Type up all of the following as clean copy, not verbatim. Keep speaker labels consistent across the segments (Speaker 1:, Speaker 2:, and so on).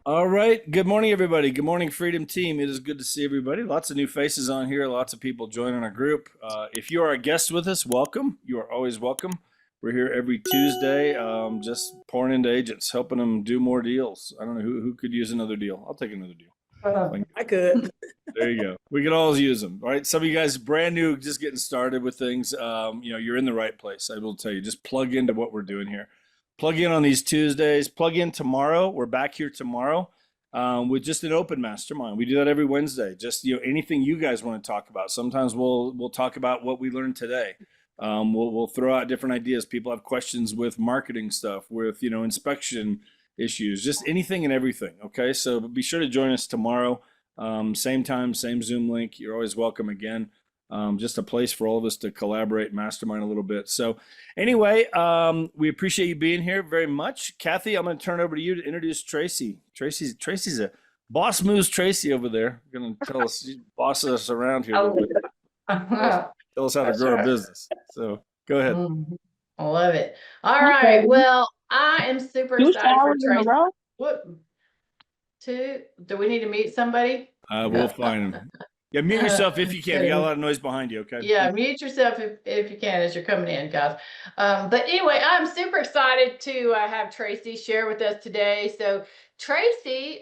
Speaker 1: All right. Good morning, everybody. Good morning, Freedom Team. It is good to see everybody. Lots of new faces on here. Lots of people joining our group. If you are a guest with us, welcome. You are always welcome. We're here every Tuesday, just pouring into agents, helping them do more deals. I don't know who could use another deal. I'll take another deal.
Speaker 2: I could.
Speaker 1: There you go. We could always use them. All right. Some of you guys brand new, just getting started with things. You're in the right place. I will tell you, just plug into what we're doing here. Plug in on these Tuesdays. Plug in tomorrow. We're back here tomorrow with just an open mastermind. We do that every Wednesday. Just anything you guys want to talk about. Sometimes we'll talk about what we learned today. We'll throw out different ideas. People have questions with marketing stuff, with inspection issues, just anything and everything. Okay, so be sure to join us tomorrow. Same time, same Zoom link. You're always welcome again. Just a place for all of us to collaborate, mastermind a little bit. So anyway, we appreciate you being here very much. Kathy, I'm going to turn it over to you to introduce Tracy. Tracy's a boss moves Tracy over there. Going to tell us, boss us around here a little bit. Tell us how to grow our business. So go ahead.
Speaker 3: I love it. All right. Well, I am super excited for Tracy. What? Two? Do we need to meet somebody?
Speaker 1: We'll find them. Yeah, mute yourself if you can. We got a lot of noise behind you, okay?
Speaker 3: Yeah, mute yourself if you can as you're coming in, guys. But anyway, I'm super excited to have Tracy share with us today. So Tracy,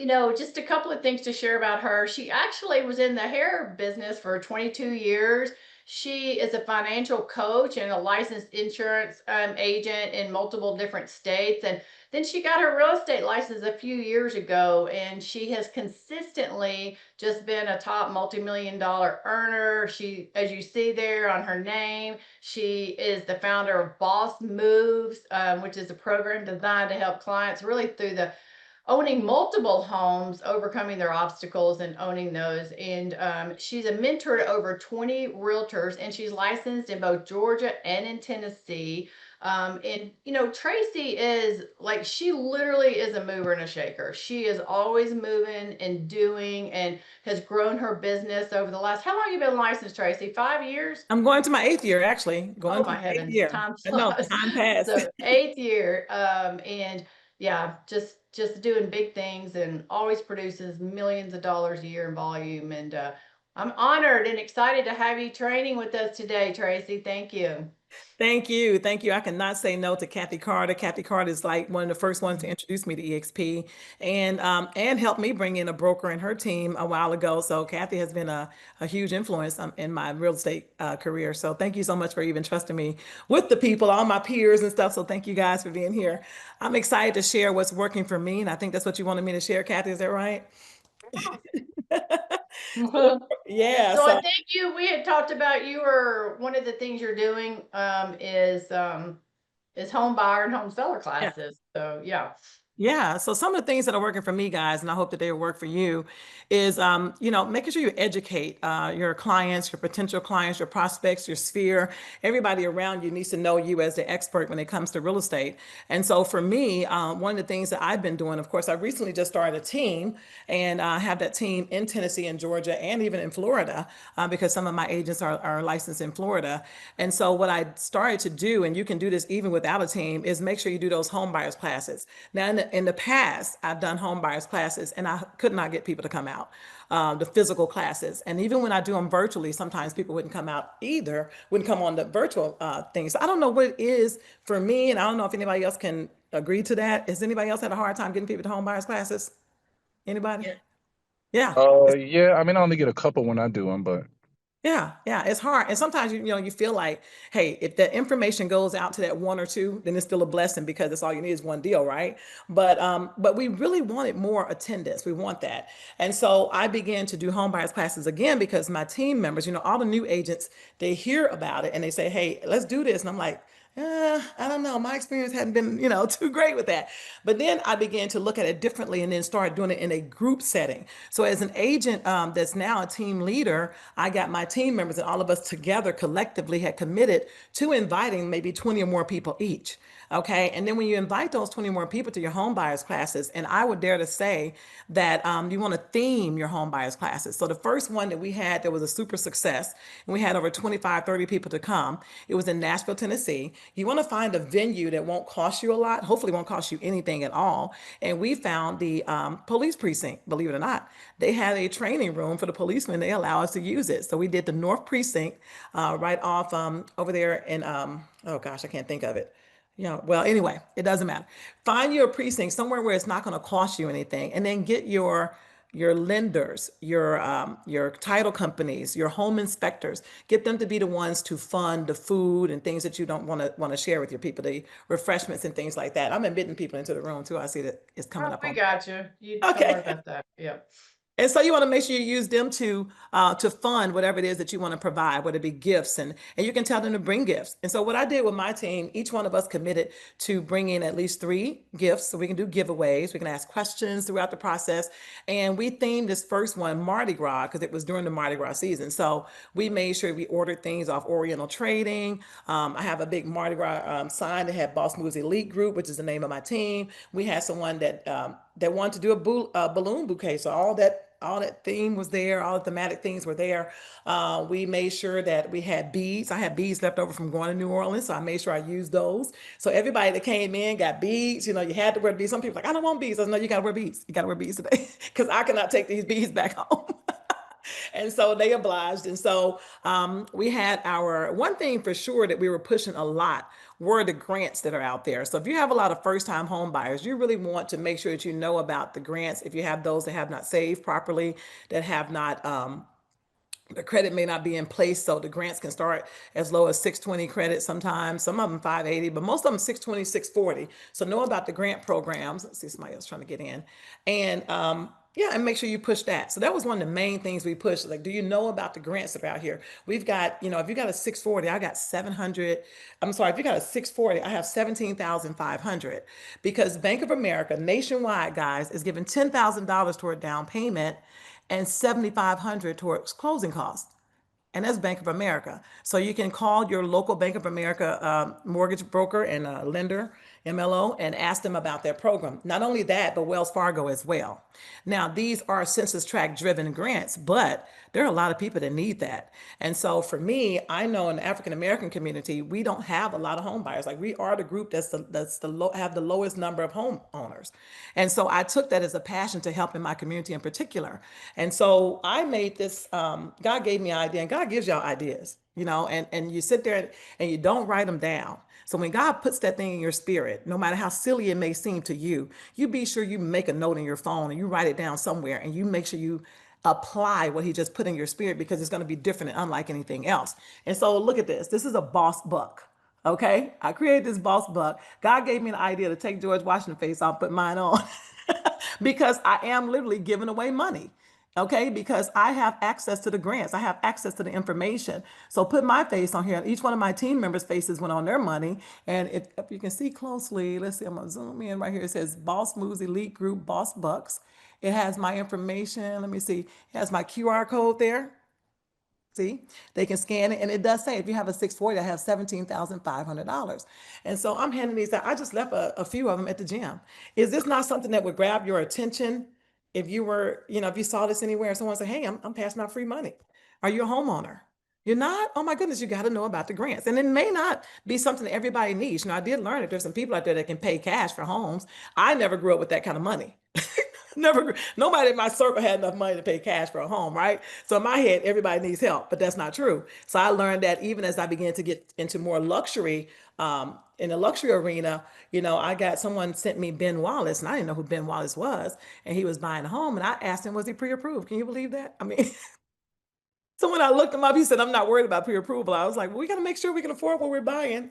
Speaker 3: just a couple of things to share about her. She actually was in the hair business for 22 years. She is a financial coach and a licensed insurance agent in multiple different states. And then she got her real estate license a few years ago, and she has consistently just been a top multi-million-dollar earner. She, as you see there on her name, she is the founder of Boss Moves, which is a program designed to help clients really through the owning multiple homes, overcoming their obstacles and owning those. And she's a mentor to over 20 realtors, and she's licensed in both Georgia and in Tennessee. Tracy is like, she literally is a mover and a shaker. She is always moving and doing, and has grown her business over the last, how long have you been licensed, Tracy? 5 years?
Speaker 2: I'm going to my 8th year, actually. Going to
Speaker 3: my
Speaker 2: my
Speaker 3: heavens,
Speaker 2: 8th year.
Speaker 3: time
Speaker 2: I know,
Speaker 3: flies.
Speaker 2: time passed.
Speaker 3: So 8th year, and yeah, just doing big things, and always produces millions of dollars a year in volume. And I'm honored and excited to have you training with us today, Tracy. Thank you.
Speaker 2: Thank you. Thank you. I cannot say no to Kathy Carter. Kathy Carter is like one of the first ones to introduce me to EXP and helped me bring in a broker in her team a while ago. So Kathy has been a huge influence in my real estate career. So thank you so much for even trusting me with the people, all my peers and stuff. So thank you guys for being here. I'm excited to share what's working for me. And I think that's what you wanted me to share, Kathy. Is that right? Yeah.
Speaker 3: So I think we had talked about, you were, one of the things you're doing is home buyer and home seller classes. Yeah. So yeah.
Speaker 2: Yeah. So some of the things that are working for me, guys, and I hope that they work for you, is making sure you educate your clients, your potential clients, your prospects, your sphere. Everybody around you needs to know you as the expert when it comes to real estate. And so for me, one of the things that I've been doing, of course, I recently just started a team, and I have that team in Tennessee and Georgia and even in Florida, because some of my agents are licensed in Florida. And so what I started to do, and you can do this even without a team, is make sure you do those home buyers classes. Now, in the past, I've done home buyers classes, and I could not get people to come out, the physical classes. And even when I do them virtually, sometimes people wouldn't come out either, wouldn't come on the virtual things. So I don't know what it is for me, and I don't know if anybody else can agree to that. Has anybody else had a hard time getting people to home buyers classes? Anybody? Yeah.
Speaker 4: Yeah. I mean, I only get a couple when I do them, but
Speaker 2: Yeah, it's hard. And sometimes you feel like, hey, if the information goes out to that one or two, then it's still a blessing because that's all you need is one deal, right? But we really wanted more attendance. We want that. And so I began to do home buyers classes again because my team members, all the new agents, they hear about it and they say, hey, let's do this. And I'm like, I don't know. My experience hadn't been, too great with that. But then I began to look at it differently and then started doing it in a group setting. So as an agent that's now a team leader, I got my team members and all of us together collectively had committed to inviting maybe 20 or more people each. Okay. And then when you invite those 20 more people to your home buyers classes, and I would dare to say that you want to theme your home buyers classes. So the first one that we had, there was a super success, and we had over 25, 30 people to come. It was in Nashville, Tennessee. You want to find a venue that won't cost you a lot, hopefully won't cost you anything at all. And we found the police precinct, believe it or not. They had a training room for the policemen. They allow us to use it. So we did the North Precinct right off over there in, oh gosh, I can't think of it. Well, anyway, it doesn't matter. Find your precinct somewhere where it's not going to cost you anything, and then get your lenders, your title companies, your home inspectors. Get them to be the ones to fund the food and things that you don't want to share with your people, the refreshments and things like that. I'm admitting people into the room too. I see that it's coming
Speaker 3: Oh,
Speaker 2: up
Speaker 3: we
Speaker 2: on.
Speaker 3: got you. You don't worry
Speaker 2: Okay.
Speaker 3: about that. Yeah.
Speaker 2: And so you want to make sure you use them to fund whatever it is that you want to provide, whether it be gifts, and you can tell them to bring gifts. And so what I did with my team, each one of us committed to bring in at least 3 gifts, so we can do giveaways. We can ask questions throughout the process, and we themed this first one Mardi Gras because it was during the Mardi Gras season. So we made sure we ordered things off Oriental Trading. I have a big Mardi Gras sign that had Boss Moves Elite Group, which is the name of my team. We had someone that wanted to do a balloon bouquet, so all that theme was there, all the thematic things were there. We made sure that we had beads. I had beads left over from going to New Orleans, so I made sure I used those. So everybody that came in got beads. You had to wear beads. Some people like, I don't want beads. I said, no, you got to wear beads. You got to wear beads today because I cannot take these beads back home. And so they obliged. And so we had our one thing for sure that we were pushing a lot were the grants that are out there. So if you have a lot of first time home buyers, you really want to make sure that you know about the grants. If you have those that have not saved properly, that have not, the credit may not be in place, so the grants can start as low as 620 credit sometimes, some of them 580, but most of them 620, 640. So know about the grant programs. Let's see, somebody else trying to get in. And yeah, and make sure you push that. So that was one of the main things we pushed. Like, do you know about the grants that are out here? We've got, if you got a 640, I got 700. I'm sorry, if you got a 640, I have 17,500 because Bank of America nationwide, guys, is giving $10,000 toward down payment and 7,500 towards closing costs. And that's Bank of America. So you can call your local Bank of America mortgage broker and lender, MLO, and ask them about their program. Not only that, but Wells Fargo as well. Now, these are census tract driven grants, but there are a lot of people that need that. And so for me, I know in the African American community, we don't have a lot of home buyers. Like, we are the group have the lowest number of homeowners. And so I took that as a passion to help in my community in particular. And so I made this, God gave me an idea, and God gives y'all ideas, and you sit there and you don't write them down. So when God puts that thing in your spirit, no matter how silly it may seem to you, you be sure you make a note in your phone and you write it down somewhere, and you make sure you apply what he just put in your spirit, because it's going to be different and unlike anything else. And so look at this. This is a boss buck. Okay. I created this boss buck. God gave me an idea to take George Washington face off, put mine on because I am literally giving away money. Okay, because I have access to the grants, I have access to the information. So put my face on here. Each one of my team members' faces went on their money. And if you can see closely, let's see, I'm gonna zoom in right here. It says Boss Moves Elite Group, Boss Bucks. It has my information. Let me see. It has my QR code there. See, they can scan it, and it does say if you have a 640, I have $17,500. And so I'm handing these out. I just left a few of them at the gym. Is this not something that would grab your attention if you were, if you saw this anywhere and someone said, hey, I'm passing out free money? Are you a homeowner? You're not? Oh my goodness, you got to know about the grants. And it may not be something that everybody needs. I did learn that there's some people out there that can pay cash for homes. I never grew up with that kind of money. Never, nobody in my circle had enough money to pay cash for a home, right? So in my head, everybody needs help, but that's not true. So I learned that even as I began to get into more luxury, in the luxury arena, I got someone sent me Ben Wallace, and I didn't know who Ben Wallace was, and he was buying a home, and I asked him, was he pre-approved? Can you believe that? I mean, so when I looked him up, he said, I'm not worried about pre-approval. I was like, well, we got to make sure we can afford what we're buying.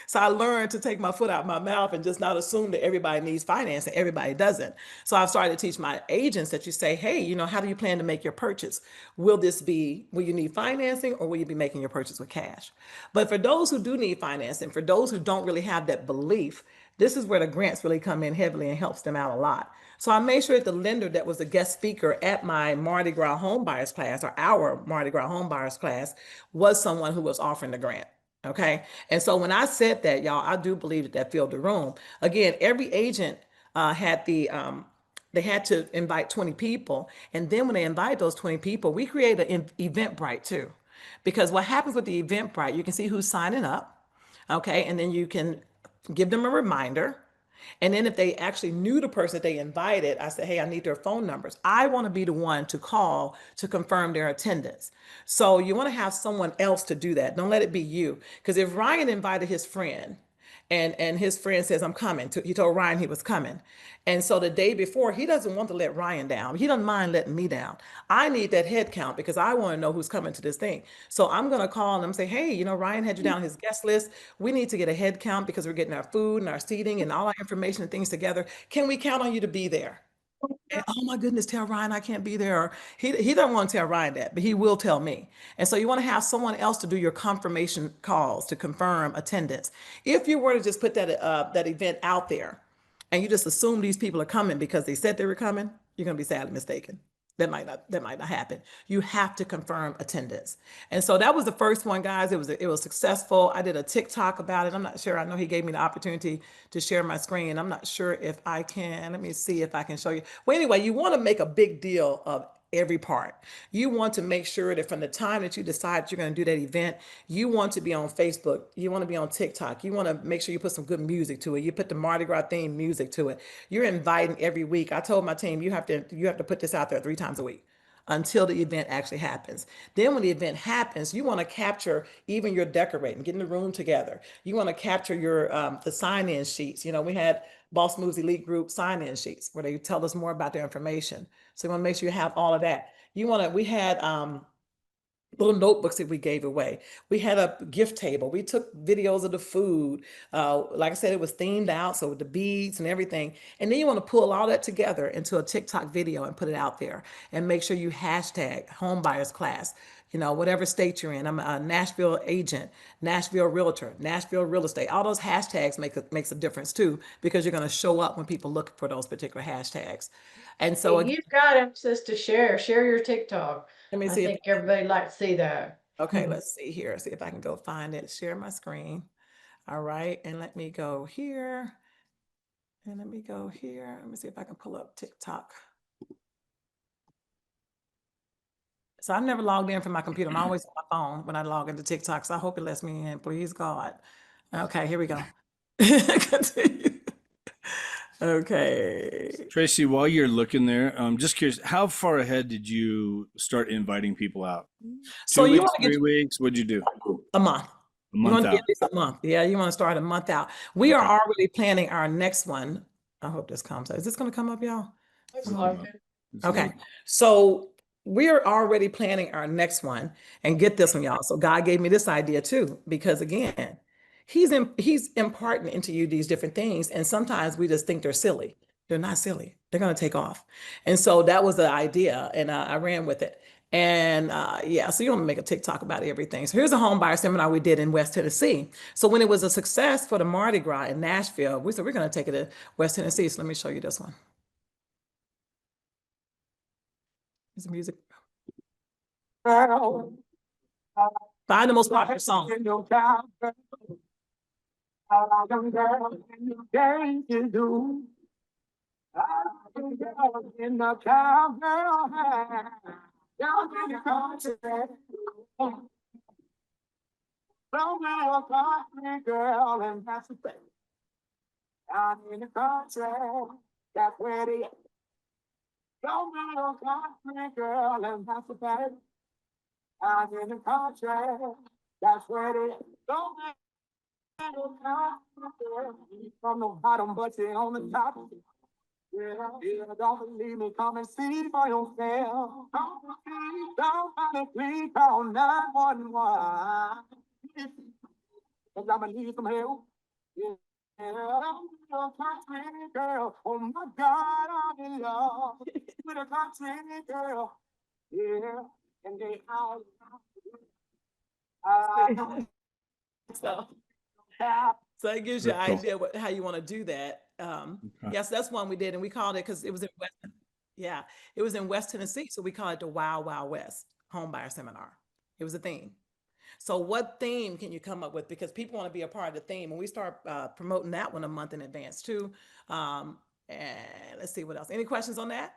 Speaker 2: So I learned to take my foot out my mouth and just not assume that everybody needs financing. Everybody doesn't. So I've started to teach my agents that you say, hey, how do you plan to make your purchase? Will you need financing, or will you be making your purchase with cash? But for those who do need financing, for those who don't really have that belief, this is where the grants really come in heavily and helps them out a lot. So I made sure that the lender that was a guest speaker at my Mardi Gras home buyers class, or our Mardi Gras home buyers class, was someone who was offering the grant. Okay. And so when I said that, y'all, I do believe that filled the room. Again, every agent they had to invite 20 people. And then when they invite those 20 people, we create an Eventbrite too. Because what happens with the Eventbrite, you can see who's signing up. Okay. And then you can give them a reminder. And then if they actually knew the person that they invited, I said, hey, I need their phone numbers. I want to be the one to call to confirm their attendance. So you want to have someone else to do that. Don't let it be you. Because if Ryan invited his friend and his friend says, I'm coming, he told Ryan he was coming. And so the day before, he doesn't want to let Ryan down. He doesn't mind letting me down. I need that head count because I want to know who's coming to this thing. So I'm going to call them and say, hey, Ryan had you down on his guest list. We need to get a head count because we're getting our food and our seating and all our information and things together. Can we count on you to be there? And, oh my goodness, tell Ryan I can't be there. Or he doesn't want to tell Ryan that, but he will tell me. And so you want to have someone else to do your confirmation calls to confirm attendance. If you were to just put that event out there and you just assume these people are coming because they said they were coming, you're going to be sadly mistaken. That might not happen. You have to confirm attendance. And so that was the first one, guys. It was successful. I did a TikTok about it. I'm not sure. I know he gave me the opportunity to share my screen. I'm not sure if I can. Let me see if I can show you. Well, anyway, you want to make a big deal of every part. You want to make sure that from the time that you decide you're going to do that event, you want to be on Facebook, you want to be on TikTok, you want to make sure you put some good music to it. You put the Mardi Gras theme music to it. You're inviting every week. I told my team you have to put this out there 3 times a week until the event actually happens. Then when the event happens, you want to capture even your decorating, getting the room together. You want to capture your the sign-in sheets. We had Boss Moves Elite Group sign-in sheets where they tell us more about their information. So you want to make sure you have all of that. We had little notebooks that we gave away. We had a gift table. We took videos of the food. Like I said, it was themed out, so with the beads and everything. And then you want to pull all that together into a TikTok video and put it out there. And make sure you hashtag Homebuyers Class. Whatever state you're in. I'm a Nashville agent, Nashville realtor, Nashville real estate. All those hashtags makes a difference too, because you're going to show up when people look for those particular hashtags. And so
Speaker 3: Hey,
Speaker 2: again,
Speaker 3: you've got access to share your TikTok.
Speaker 2: let me
Speaker 3: I
Speaker 2: see if
Speaker 3: think everybody likes to see that.
Speaker 2: okay, let's see here. See if I can go find it. Share my screen. All right. And let me go here. And let me go here. Let me see if I can pull up TikTok. So I've never logged in from my computer. I'm always on my phone when I log into TikTok. So I hope it lets me in. Please, God. Okay, here we go. Continue. Okay.
Speaker 1: Tracy, while you're looking there, I'm just curious, how far ahead did you start inviting people out?
Speaker 2: So
Speaker 1: 2
Speaker 2: you
Speaker 1: weeks,
Speaker 2: want to
Speaker 1: 3 weeks? What'd you do?
Speaker 2: a month.
Speaker 1: A
Speaker 2: You
Speaker 1: month
Speaker 2: want to
Speaker 1: out.
Speaker 2: get at least a month. Yeah, you want to start a month out. We are
Speaker 1: Okay.
Speaker 2: already planning our next one. I hope this comes up. Is this going to come up, y'all?
Speaker 3: Looks
Speaker 1: Come
Speaker 3: like
Speaker 1: on.
Speaker 3: it.
Speaker 1: It's
Speaker 2: Okay.
Speaker 1: loading.
Speaker 2: So we're already planning our next one. And get this one, y'all. So God gave me this idea too, because again, he's imparting into you these different things. And sometimes we just think they're silly. They're not silly. They're going to take off. And so that was the idea. And I ran with it. And yeah, so you want to make a TikTok about everything. So here's a home buyer seminar we did in West Tennessee. So when it was a success for the Mardi Gras in Nashville, we said we're going to take it to West Tennessee. So let me show you this one. Here's the music. Find the most popular song.
Speaker 5: From the bottom, but you on the top. Yeah, don't believe me, come and see for yourself. Don't please call 911. Cause I'ma need some help. Yeah, a country girl. Oh my God, I'm in love with a country girl. Yeah, and they all.
Speaker 2: So,
Speaker 5: Have
Speaker 2: so it gives you an
Speaker 1: Very cool.
Speaker 2: idea how you want to do that.
Speaker 1: Okay.
Speaker 2: Yes, that's one we did, and we called it because it was in West. Yeah, it was in West Tennessee, so we call it the Wild Wild West Home Buyer Seminar. It was a theme. So what theme can you come up with? Because people want to be a part of the theme, and we start promoting that one a month in advance too. And let's see what else. Any questions on that?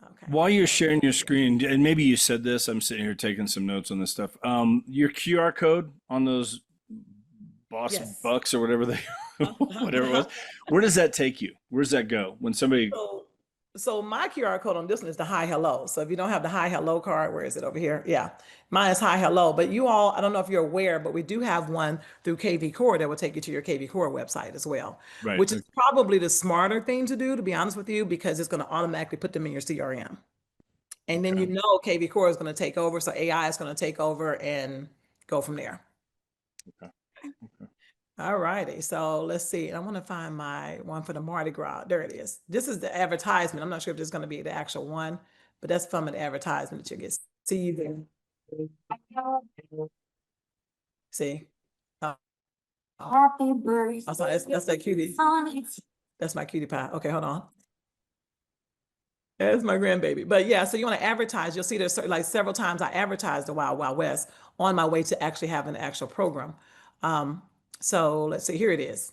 Speaker 2: Okay.
Speaker 1: While you're sharing your screen, and maybe you said this, I'm sitting here taking some notes on this stuff. Your QR code on those Boss
Speaker 2: Yes.
Speaker 1: Bucks or whatever they, whatever it was. Where does that take you? Where does that go when somebody?
Speaker 2: So my QR code on this one is the hi hello. So if you don't have the hi hello card, where is it over here? Yeah, mine is hi hello. But you all, I don't know if you're aware, but we do have one through KV Core that will take you to your KV Core website as well,
Speaker 1: Right.
Speaker 2: which is probably the smarter thing to do, to be honest with you, because it's going to automatically put them in your CRM. And then
Speaker 1: Okay.
Speaker 2: you know KV Core is going to take over. So AI is going to take over and go from there.
Speaker 1: Okay.
Speaker 2: All righty. So let's see. I want to find my one for the Mardi Gras. There it is. This is the advertisement. I'm not sure if this is going to be the actual one, but that's from an advertisement that you get. See there. See? Oh,
Speaker 5: Happy birthday.
Speaker 2: oh, sorry, that's that cutie. That's my cutie pie. Okay, hold on. That's my grandbaby. But yeah, so you want to advertise. You'll see there's like several times I advertised the Wild Wild West on my way to actually having an actual program. So let's see. Here it is.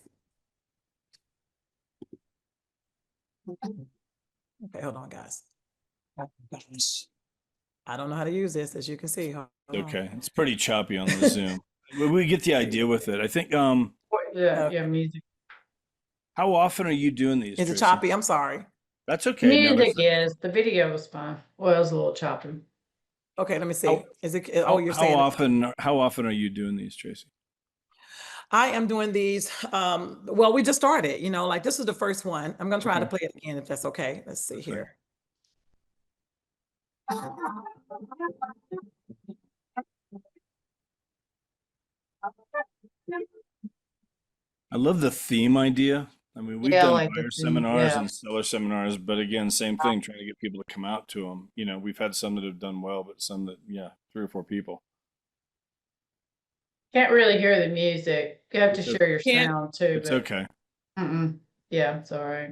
Speaker 2: Okay, hold on, guys. I don't know how to use this, as you can see. Hold on.
Speaker 1: Okay. It's pretty choppy on the Zoom. We get the idea with it. I think.
Speaker 3: Yeah, music.
Speaker 1: How often are you doing these?
Speaker 2: Is it
Speaker 1: Tracy?
Speaker 2: choppy? I'm sorry.
Speaker 1: That's okay. No,
Speaker 3: Music is, the video was fine. Well, it was a little choppy.
Speaker 2: Okay, let me see.
Speaker 1: How-
Speaker 2: Is it? Oh, you're saying
Speaker 1: How often are you doing these, Tracy?
Speaker 2: I am doing these. Well, we just started. Like this is the first one. I'm gonna try to
Speaker 1: Okay.
Speaker 2: play it again if that's okay. Let's see
Speaker 1: Okay.
Speaker 2: here.
Speaker 1: I love the theme idea. I mean, we've
Speaker 3: Yeah, I
Speaker 1: done
Speaker 3: like the
Speaker 1: buyer
Speaker 3: theme,
Speaker 1: seminars
Speaker 3: yeah.
Speaker 1: and seller seminars, but again, same thing, trying to get people to come out to them. We've had some that have done well, but some that, 3 or 4 people.
Speaker 3: Can't really hear the music. You have to
Speaker 1: It's o-
Speaker 3: share your
Speaker 2: Can't-
Speaker 3: sound too,
Speaker 1: It's
Speaker 3: but
Speaker 1: okay.
Speaker 3: yeah, it's all right.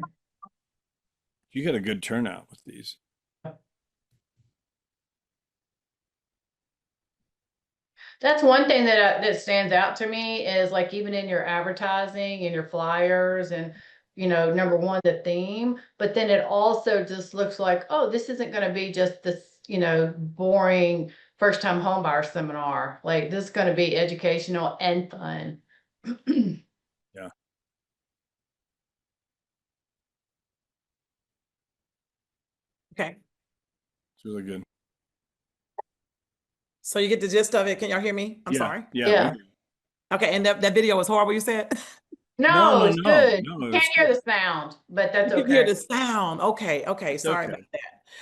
Speaker 1: You got a good turnout with these.
Speaker 3: That's one thing that stands out to me is like even in your advertising and your flyers and number one, the theme, but then it also just looks like, oh, this isn't going to be just this, boring first time home buyer seminar. Like this is going to be educational and fun.
Speaker 1: Yeah.
Speaker 2: Okay.
Speaker 1: It's really good.
Speaker 2: So you get the gist of it. Can y'all hear me? I'm sorry.
Speaker 3: Yeah.
Speaker 2: Okay, and that video was horrible, you said?
Speaker 3: No,
Speaker 1: No,
Speaker 3: it's good.
Speaker 1: no, it
Speaker 3: Can't
Speaker 1: was
Speaker 3: hear
Speaker 1: good.
Speaker 3: the sound, but that's
Speaker 2: You can hear
Speaker 3: okay.
Speaker 2: the sound. Okay.
Speaker 1: It's
Speaker 2: Sorry
Speaker 1: okay.
Speaker 2: about that.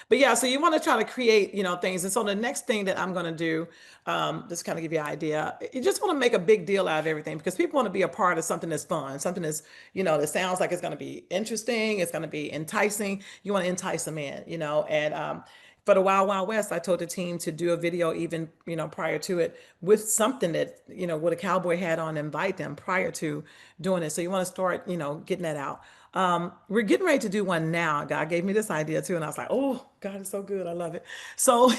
Speaker 2: But yeah, so you want to try to create, things. And so the next thing that I'm going to do, just kind of give you an idea, you just want to make a big deal out of everything because people want to be a part of something that's fun, something that's, that sounds like it's going to be interesting, it's going to be enticing. You want to entice them in, and for the Wild Wild West, I told the team to do a video even, prior to it with something that, with a cowboy hat on, invite them prior to doing it. So you want to start, getting that out. We're getting ready to do one now. God gave me this idea too. And I was like, oh, God is so good. I love it. So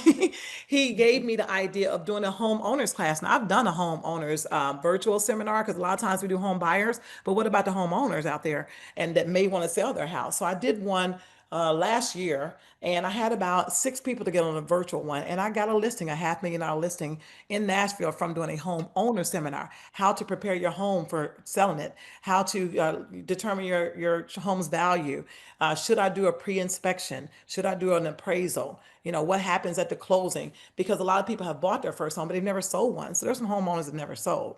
Speaker 2: he gave me the idea of doing a homeowners class. Now I've done a homeowners virtual seminar because a lot of times we do home buyers, but what about the homeowners out there and that may want to sell their house? So I did one last year, and I had about 6 people to get on a virtual one, and I got a listing, a $500,000 listing in Nashville from doing a home owner seminar, how to prepare your home for selling it, how to determine your home's value. Should I do a pre-inspection? Should I do an appraisal? What happens at the closing? Because a lot of people have bought their first home, but they've never sold one. So there's some homeowners that never sold.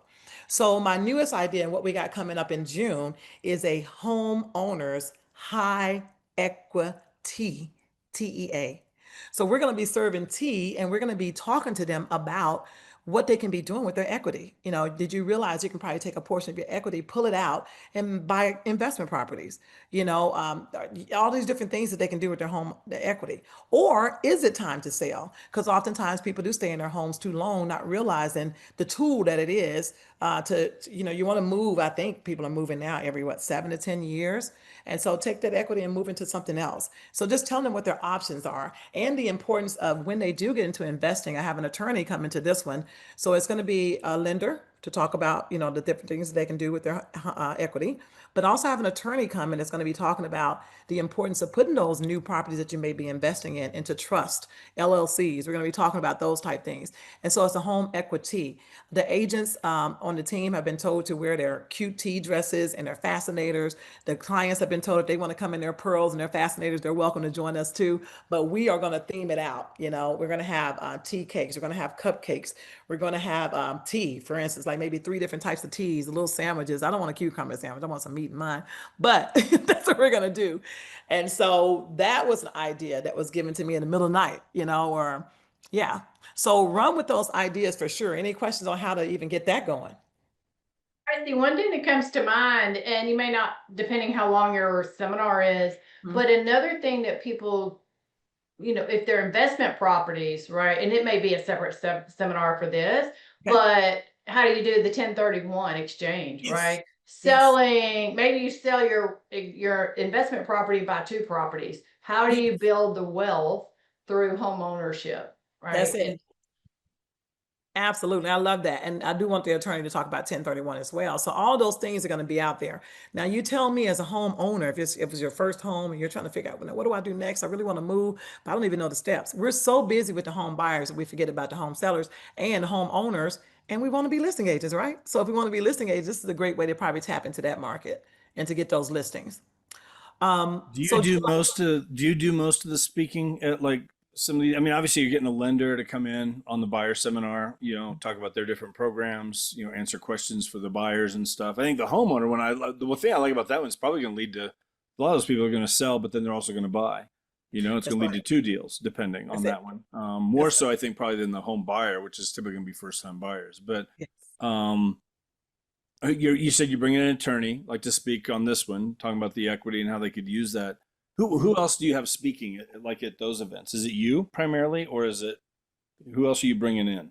Speaker 2: So my newest idea and what we got coming up in June is a homeowners high equity TEA. So we're going to be serving tea and we're going to be talking to them about what they can be doing with their equity. Did you realize you can probably take a portion of your equity, pull it out, and buy investment properties? All these different things that they can do with their equity. Or is it time to sell? Because oftentimes people do stay in their homes too long, not realizing the tool that it is you want to move. I think people are moving now every 7 to 10 years. And so take that equity and move into something else. So just tell them what their options are and the importance of when they do get into investing. I have an attorney come into this one. So it's going to be a lender to talk about, you know, the different things they can do with their equity, but also have an attorney come in that's going to be talking about the importance of putting those new properties that you may be investing in into trust, LLCs. We're going to be talking about those type things. And so it's a home equity. The agents on the team have been told to wear their cute tea dresses and their fascinators. The clients have been told if they want to come in their pearls and their fascinators, they're welcome to join us too. But we are going to theme it out. You know, we're going to have tea cakes. We're going to have cupcakes. We're going to have tea, for instance, like maybe 3 different types of teas, little sandwiches. I don't want a cucumber sandwich. I want some meat in mine, but that's what we're going to do. And so that was an idea that was given to me in the middle of the night, you know, or yeah. So run with those ideas for sure. Any questions on how to even get that going?
Speaker 3: Tracy, one thing that comes to mind, and you may not, depending how long your seminar is, but another thing that people, you know, if they're investment properties, right? And it may be a separate seminar for this, but how do you do the 1031 exchange,
Speaker 2: Yes.
Speaker 3: right?
Speaker 2: Yes.
Speaker 3: Selling, maybe you sell your investment property, buy 2 properties. How do you build the wealth through home ownership, right?
Speaker 2: That's it. Absolutely. I love that. And I do want the attorney to talk about 1031 as well. So all those things are going to be out there. Now you tell me as a homeowner, if it's your first home and you're trying to figure out, well, what do I do next? I really want to move, but I don't even know the steps. We're so busy with the home buyers that we forget about the home sellers and the homeowners, and we want to be listing agents, right? So if we want to be listing agents, this is a great way to probably tap into that market and to get those listings.
Speaker 1: Do you do most of the speaking at like some of the, I mean, obviously you're getting a lender to come in on the buyer seminar, you know, talk about their different programs, you know, answer questions for the buyers and stuff. I think the homeowner one, the one thing I like about that one is probably going to lead to a lot of those people are going to sell, but then they're also going to buy. You know, it's
Speaker 2: That's
Speaker 1: going to lead
Speaker 2: right.
Speaker 1: to 2 deals depending on
Speaker 2: That's it.
Speaker 1: that one. More
Speaker 2: That's
Speaker 1: so, I think probably than the home buyer, which is typically going to be first time buyers. But
Speaker 2: Yes.
Speaker 1: um, you said you bring in an attorney like to speak on this one, talking about the equity and how they could use that. Who else do you have speaking like at those events? Is it you primarily, or is it who else are you bringing in?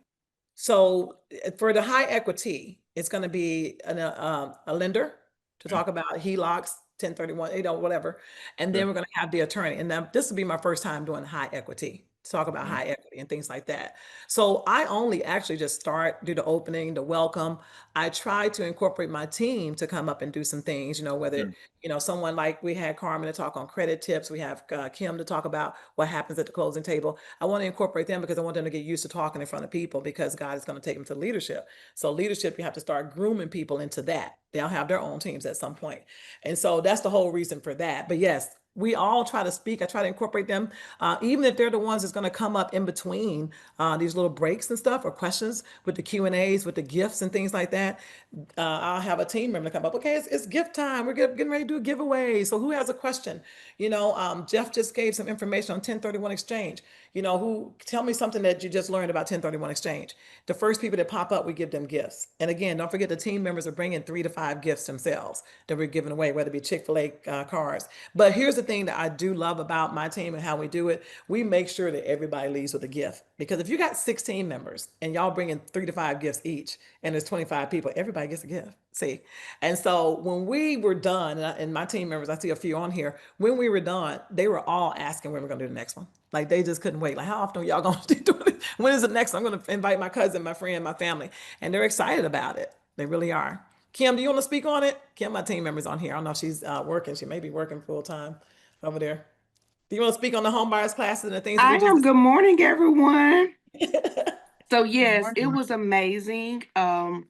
Speaker 2: So for the high equity, it's going to be a lender to
Speaker 1: Okay.
Speaker 2: talk about HELOCs, 1031, you know, whatever. And then
Speaker 1: Okay.
Speaker 2: we're going to have the attorney. And now this will be my first time doing high equity, to talk about
Speaker 1: Okay.
Speaker 2: high equity and things like that. So I only actually just do the opening, the welcome. I try to incorporate my team to come up and do some things, you know, whether,
Speaker 1: Sure.
Speaker 2: you know, someone like we had Carmen to talk on credit tips. We have Kim to talk about what happens at the closing table. I want to incorporate them because I want them to get used to talking in front of people because God is going to take them to leadership. So leadership, you have to start grooming people into that. They'll have their own teams at some point. And so that's the whole reason for that. But yes, we all try to speak. I try to incorporate them, even if they're the ones that's going to come up in between these little breaks and stuff or questions with the Q&As, with the gifts and things like that. I'll have a team member come up. Okay, it's gift time. We're getting ready to do a giveaway. So who has a question? You know, Jeff just gave some information on 1031 exchange. You know, who tell me something that you just learned about 1031 exchange. The first people that pop up, we give them gifts. And again, don't forget the team members are bringing 3 to 5 gifts themselves that we're giving away, whether it be Chick-fil-A cards. But here's the thing that I do love about my team and how we do it. We make sure that everybody leaves with a gift. Because if you got 16 members and y'all bringing 3 to 5 gifts each, and there's 25 people, everybody gets a gift. See? And so when we were done, and my team members, I see a few on here, when we were done, they were all asking when we're going to do the next one. Like they just couldn't wait. Like, how often are y'all going to do it? When is the next one? I'm going to invite my cousin, my friend, my family. And they're excited about it. They really are. Kim, do you want to speak on it? Kim, my team member's on here. I don't know if she's working. She may be working full time over there. Do you want to speak on the home buyers classes and the things that
Speaker 6: I
Speaker 2: we
Speaker 6: am.
Speaker 2: just
Speaker 6: Good morning, everyone. So yes, it
Speaker 2: morning.
Speaker 6: was amazing. And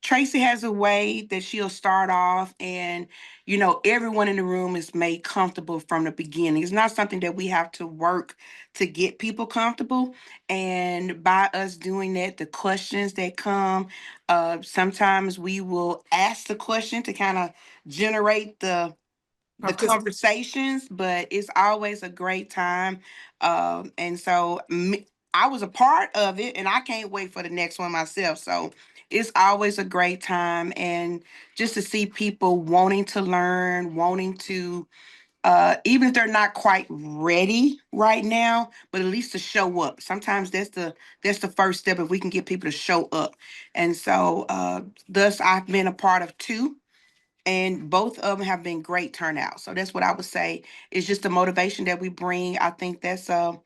Speaker 6: Tracy has a way that she'll start off, and everyone in the room is made comfortable from the beginning. It's not something that we have to work to get people comfortable. And by us doing that, the questions that come, sometimes we will ask the question to kind of generate the conversations, but it's always a great time. And so I was a part of it, and I can't wait for the next one myself. So it's always a great time, and just to see people wanting to learn, wanting to, even if they're not quite ready right now, but at least to show up. Sometimes that's the first step if we can get people to show up. And so, thus I've been a part of 2. And both of them have been great turnout. So that's what I would say. It's just the motivation that we bring. I think that's a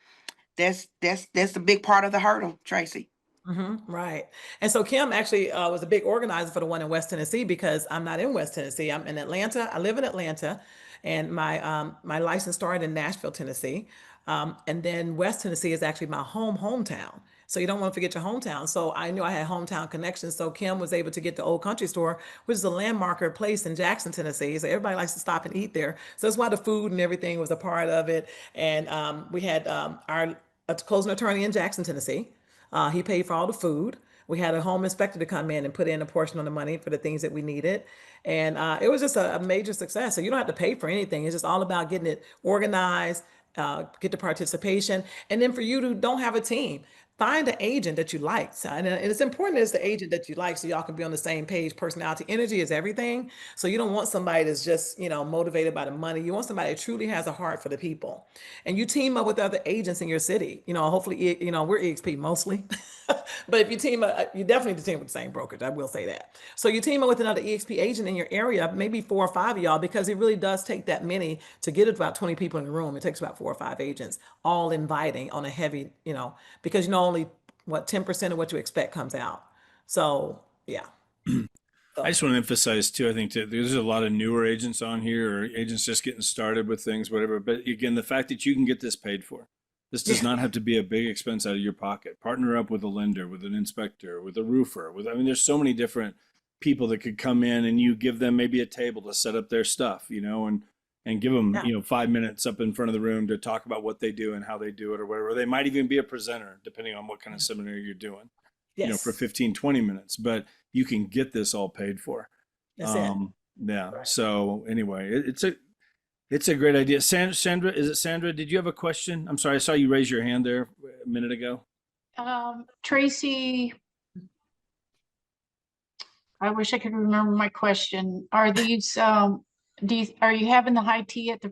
Speaker 6: big part of the hurdle, Tracy.
Speaker 2: Right. And so Kim actually was a big organizer for the one in West Tennessee because I'm not in West Tennessee. I'm in Atlanta. I live in Atlanta, and my license started in Nashville, Tennessee. And then West Tennessee is actually my hometown. So you don't want to forget your hometown. So I knew I had hometown connections. So Kim was able to get the Old Country Store, which is a landmarker place in Jackson, Tennessee. So everybody likes to stop and eat there. So that's why the food and everything was a part of it. And we had our a closing attorney in Jackson, Tennessee. He paid for all the food. We had a home inspector to come in and put in a portion of the money for the things that we needed. And it was just a major success. So you don't have to pay for anything. It's just all about getting it organized, get the participation. And then for you who don't have a team, find an agent that you like. So, and it's important it's the agent that you like so y'all can be on the same page. Personality, energy is everything. So you don't want somebody that's just, motivated by the money. You want somebody that truly has a heart for the people. And you team up with other agents in your city. Hopefully, we're EXP mostly. But if you team up, you definitely need to team with the same brokerage. I will say that. So you team up with another EXP agent in your area, maybe 4 or 5 of y'all, because it really does take that many to get about 20 people in the room. It takes about 4 or 5 agents, all inviting on a heavy, because only what 10% of what you expect comes out. So yeah.
Speaker 1: I just want to emphasize too, I think there's a lot of newer agents on here or agents just getting started with things, whatever. But again, the fact that you can get this paid for, this does
Speaker 2: Yeah.
Speaker 1: not have to be a big expense out of your pocket. Partner up with a lender, with an inspector, with a roofer, there's so many different people that could come in and you give them maybe a table to set up their stuff, and give them,
Speaker 2: Yeah.
Speaker 1: 5 minutes up in front of the room to talk about what they do and how they do it or whatever. They might even be a presenter, depending on what kind of seminar you're doing, for
Speaker 2: Yes.
Speaker 1: 15, 20 minutes, but you can get this all paid for.
Speaker 2: That's it.
Speaker 1: Yeah. So anyway, it's a great idea. Sandra, is it Sandra? Did you have a question? I'm sorry, I saw you raise your hand there a minute ago.
Speaker 3: Tracy, I wish I could remember my question. Are these, are you having the high tea at the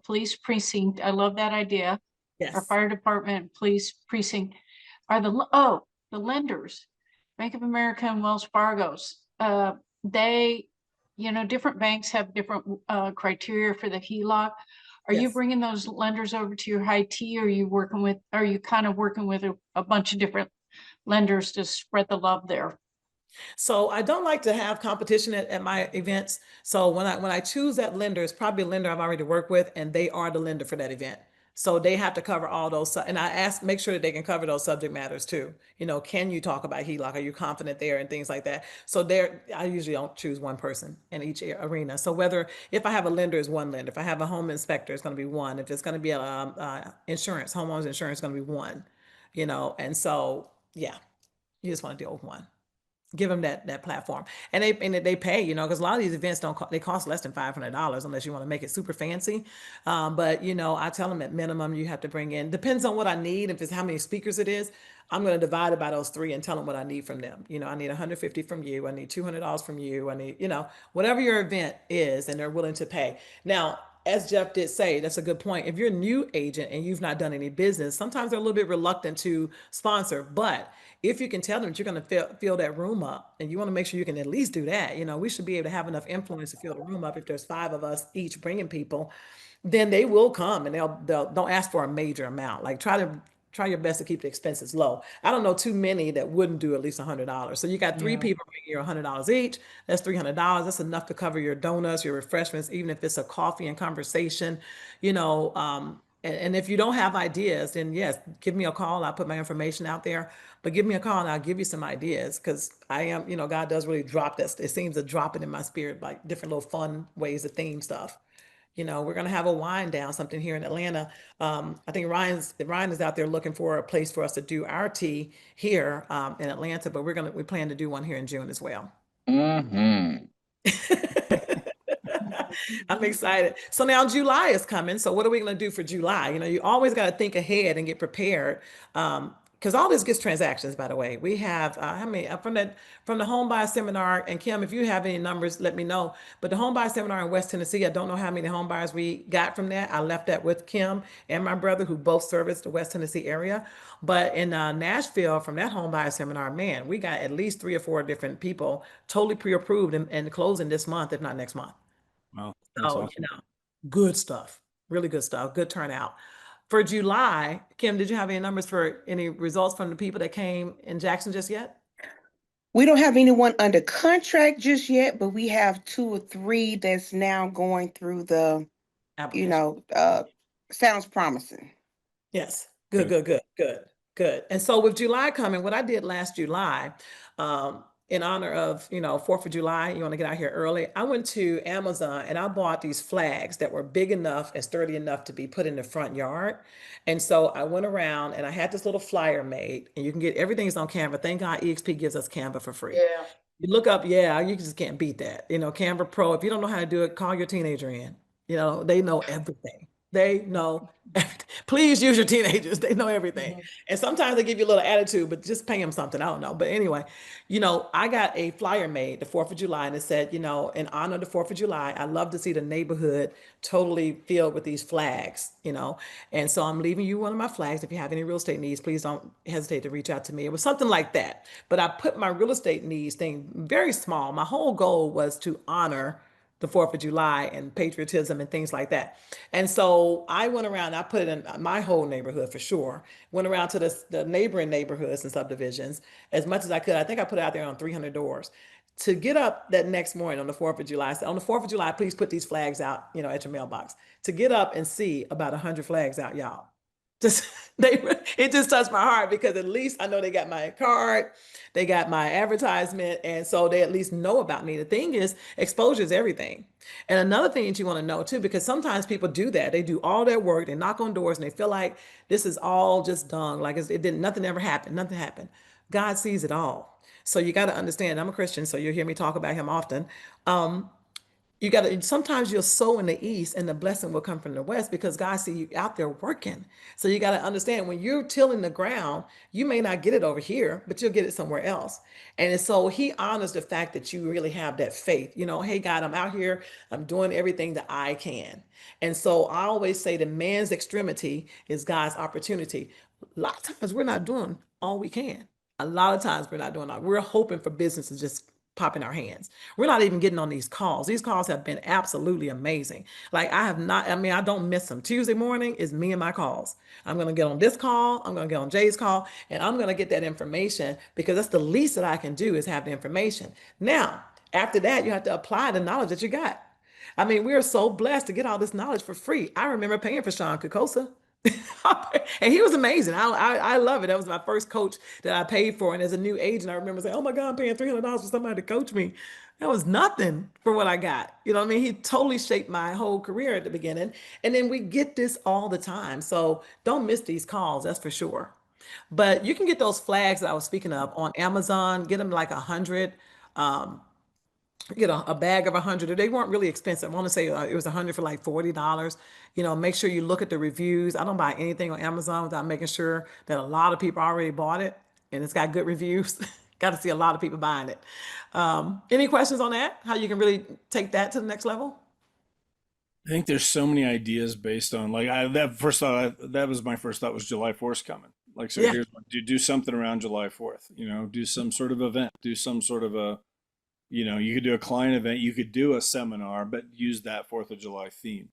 Speaker 3: police precinct? I love that idea. Our
Speaker 2: Yes.
Speaker 3: fire department, police precinct. Are the lenders, Bank of America and Wells Fargo's, they, different banks have different criteria for the HELOC. Are you
Speaker 2: Yes.
Speaker 3: bringing those lenders over to your high tea, or are you kind of working with a bunch of different lenders to spread the love there?
Speaker 2: So I don't like to have competition at my events. So when I choose that lender, it's probably a lender I've already worked with, and they are the lender for that event. So they have to cover all those, and make sure that they can cover those subject matters too. Can you talk about HELOC? Are you confident there and things like that? So I usually don't choose one person in each arena. So if I have a lender, is one lender. If I have a home inspector, it's going to be one. If it's going to be insurance, homeowners insurance, is going to be one. And so yeah, you just want to deal with one, give them that platform, and they pay, because a lot of these events they cost less than $500 unless you want to make it super fancy. But I tell them at minimum you have to bring in, depends on what I need. If it's how many speakers it is, I'm going to divide it by those three and tell them what I need from them. I need 150 from you, I need $200 from you, I need, whatever your event is, and they're willing to pay. Now, as Jeff did say, that's a good point. If you're a new agent and you've not done any business, sometimes they're a little bit reluctant to sponsor. But if you can tell them that you're going to fill that room up, and you want to make sure you can at least do that, we should be able to have enough influence to fill the room up. If there's 5 of us each bringing people, then they will come, and they'll don't ask for a major amount. Like try your best to keep the expenses low. I don't know too many that wouldn't do at least $100. So you got 3 people bringing you $100 each. That's $300. That's enough to cover your donuts, your refreshments, even if it's a coffee and conversation. And if you don't have ideas, then yes, give me a call. I'll put my information out there. But give me a call and I'll give you some ideas, because I am, God does really drop this. It seems to drop it in my spirit, like different little fun ways to theme stuff. We're going to have a wind down, something here in Atlanta. I think Ryan is out there looking for a place for us to do our tea here in Atlanta, but we plan to do one here in June as well.
Speaker 4: Mm-hmm.
Speaker 2: I'm excited. So now July is coming. So what are we going to do for July? You always got to think ahead and get prepared. Because all this gets transactions, by the way. We have how many from the Homebuyer seminar, and Kim, if you have any numbers, let me know. But the Homebuyer seminar in West Tennessee, I don't know how many home buyers we got from that. I left that with Kim and my brother, who both service the West Tennessee area. But in Nashville, from that Homebuyer seminar, man, we got at least 3 or 4 different people totally pre-approved and closing this month, if not next month.
Speaker 1: Wow, that's
Speaker 2: So,
Speaker 1: awesome.
Speaker 2: good stuff, really good stuff, good turnout For July, Kim, did you have any numbers for any results from the people that came in Jackson just yet?
Speaker 6: We don't have anyone under contract just yet, but we have 2 or 3 that's now going through the, you
Speaker 2: Application.
Speaker 6: know, sounds promising.
Speaker 2: Yes. Good,
Speaker 1: Good.
Speaker 2: good, good, good, good. And so with July coming, what I did last July, in honor of, 4th of July, you want to get out here early. I went to Amazon and I bought these flags that were big enough and sturdy enough to be put in the front yard. And so I went around and I had this little flyer made, and you can get everything's on Canva. Thank God EXP gives us Canva for free.
Speaker 3: Yeah.
Speaker 2: You look up, yeah, you just can't beat that. Canva Pro. If you don't know how to do it, call your teenager in. They know everything. They know everything. Please use your teenagers. They know everything.
Speaker 3: Mhm.
Speaker 2: And sometimes they give you a little attitude, but just pay them something. I don't know. But anyway, I got a flyer made the 4th of July, and it said, in honor of the 4th of July, I love to see the neighborhood totally filled with these flags. And so I'm leaving you one of my flags. If you have any real estate needs, please don't hesitate to reach out to me. It was something like that. But I put my real estate needs thing very small. My whole goal was to honor the 4th of July and patriotism and things like that. And so I went around, I put it in my whole neighborhood for sure, went around to the neighboring neighborhoods and subdivisions as much as I could. I think I put it out there on 300 doors. To get up that next morning on the 4th of July, I said, on the 4th of July, please put these flags out, at your mailbox. To get up and see about 100 flags out, y'all. Just it just touched my heart, because at least I know they got my card, they got my advertisement, and so they at least know about me. The thing is, exposure is everything. And another thing that you want to know too, because sometimes people do that. They do all their work, they knock on doors, and they feel like this is all just dung, like it didn't, nothing ever happened, nothing happened. God sees it all. So you got to understand, I'm a Christian, so you'll hear me talk about him often. You got to, sometimes you'll sow in the east and the blessing will come from the west, because God see you out there working. So you got to understand, when you're tilling the ground, you may not get it over here, but you'll get it somewhere else. And so he honors the fact that you really have that faith. Hey God, I'm out here, I'm doing everything that I can. And so I always say the man's extremity is God's opportunity. A lot of times we're not doing all we can. A lot of times we're not doing all. We're hoping for business to just pop in our hands. We're not even getting on these calls. These calls have been absolutely amazing. Like I don't miss them. Tuesday morning is me and my calls. I'm going to get on this call. I'm going to get on Jay's call, and I'm going to get that information, because that's the least that I can do, is have the information. Now, after that, you have to apply the knowledge that you got. We are so blessed to get all this knowledge for free. I remember paying for Sean Kukosa. And he was amazing. I love it. That was my first coach that I paid for. And as a new agent, I remember saying, oh my God, I'm paying $300 for somebody to coach me. That was nothing for what I got. You know what I mean? He totally shaped my whole career at the beginning. And then we get this all the time. So don't miss these calls, that's for sure. But you can get those flags that I was speaking of on Amazon, get them like 100. Get a bag of 100. They weren't really expensive. I want to say it was 100 for like $40. Make sure you look at the reviews. I don't buy anything on Amazon without making sure that a lot of people already bought it and it's got good reviews. Got to see a lot of people buying it. Any questions on that? How you can really take that to the next level?
Speaker 1: I think there's so many ideas based on, like, that was my first thought, was July 4th coming. Like, so
Speaker 2: Yeah.
Speaker 1: here's what, do something around July 4th, do some sort of event, do some sort of you could do a client event, you could do a seminar, but use that 4th of July theme,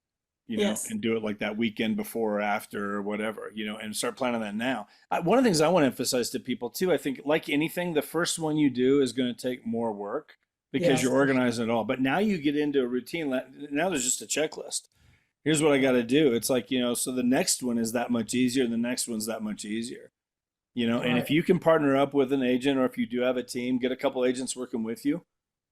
Speaker 2: Yes.
Speaker 1: and do it like that weekend before or after or whatever, and start planning that now. One of the things I want to emphasize to people too, I think, like anything, the first one you do is going to take more work because
Speaker 2: Yes.
Speaker 1: you're organizing it all. But now you get into a routine. Now there's just a checklist. Here's what I got to do. It's like, so the next one is that much easier. And the next one's that much easier, and
Speaker 2: Right.
Speaker 1: if you can partner up with an agent, or if you do have a team, get a couple agents working with you,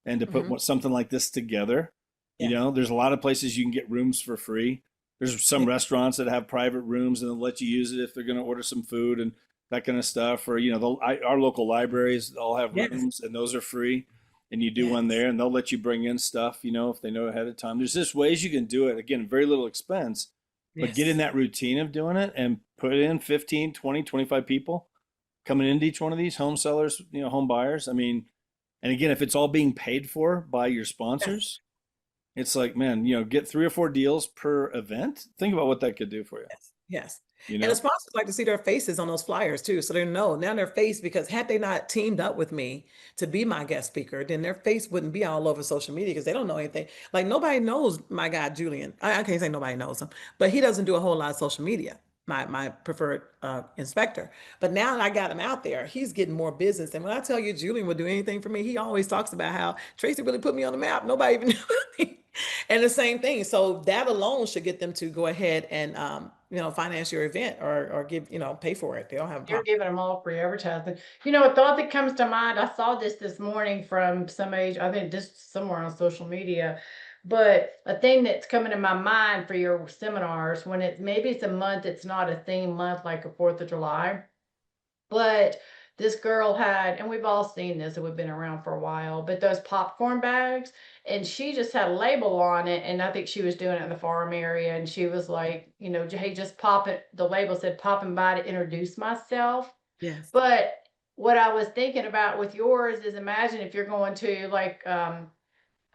Speaker 1: and to put something like this together.
Speaker 2: Yeah.
Speaker 1: There's a lot of places you can get rooms for free. There's some restaurants that have private rooms and they'll let you use it if they're going to order some food and that kind of stuff. Or, our local libraries all have
Speaker 2: Yes.
Speaker 1: rooms, and those are free. And you do one
Speaker 2: Yes.
Speaker 1: there, and they'll let you bring in stuff, if they know ahead of time. There's just ways you can do it. Again, very little expense, but get in
Speaker 2: Yes.
Speaker 1: that routine of doing it and put in 15, 20, 25 people coming into each one of these home sellers, home buyers. And again, if it's all being paid for by your sponsors, it's like, man, get 3 or 4 deals per event. Think about what that could do for you.
Speaker 2: Yes. Yes.
Speaker 1: You
Speaker 2: And
Speaker 1: know,
Speaker 2: the sponsors like to see their faces on those flyers too. So they know now their face, because had they not teamed up with me to be my guest speaker, then their face wouldn't be all over social media, because they don't know anything. Like, nobody knows my guy, Julian. I can't say nobody knows him, but he doesn't do a whole lot of social media. my preferred inspector. But now that I got him out there, he's getting more business. And when I tell you Julian would do anything for me, he always talks about how Tracy really put me on the map. Nobody even knew me. And the same thing. So that alone should get them to go ahead and finance your event or give, pay for it. They don't have a
Speaker 3: You're
Speaker 2: problem.
Speaker 3: giving them all free advertising. You know, a thought that comes to mind, I saw this morning from some age, I think just somewhere on social media, but a thing that's coming to my mind for your seminars, when maybe it's a month, it's not a theme month like a 4th of July, but this girl had, and we've all seen this, and we've been around for a while, but those popcorn bags, and she just had a label on it, and I think she was doing it in the farm area, and she was like, hey, just pop it. The label said popping by to introduce myself.
Speaker 2: Yes.
Speaker 3: But what I was thinking about with yours is, imagine if you're going to like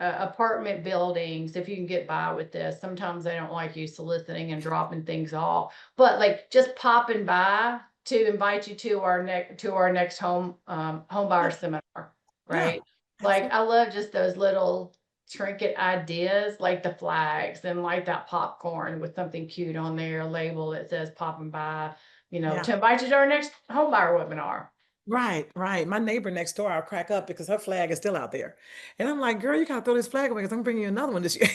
Speaker 3: apartment buildings, if you can get by with this. Sometimes they don't like you soliciting and dropping things off, but like just popping by to invite you to our next home buyer seminar, right? Like,
Speaker 2: Absolutely.
Speaker 3: I love just those little trinket ideas, like the flags and like that popcorn with something cute on there, a label that says popping by,
Speaker 2: Yeah.
Speaker 3: to invite you to our next home buyer webinar.
Speaker 2: Right, right. My neighbor next door, I'll crack up because her flag is still out there. And I'm like, girl, you gotta throw this flag away because I'm bringing you another one this year.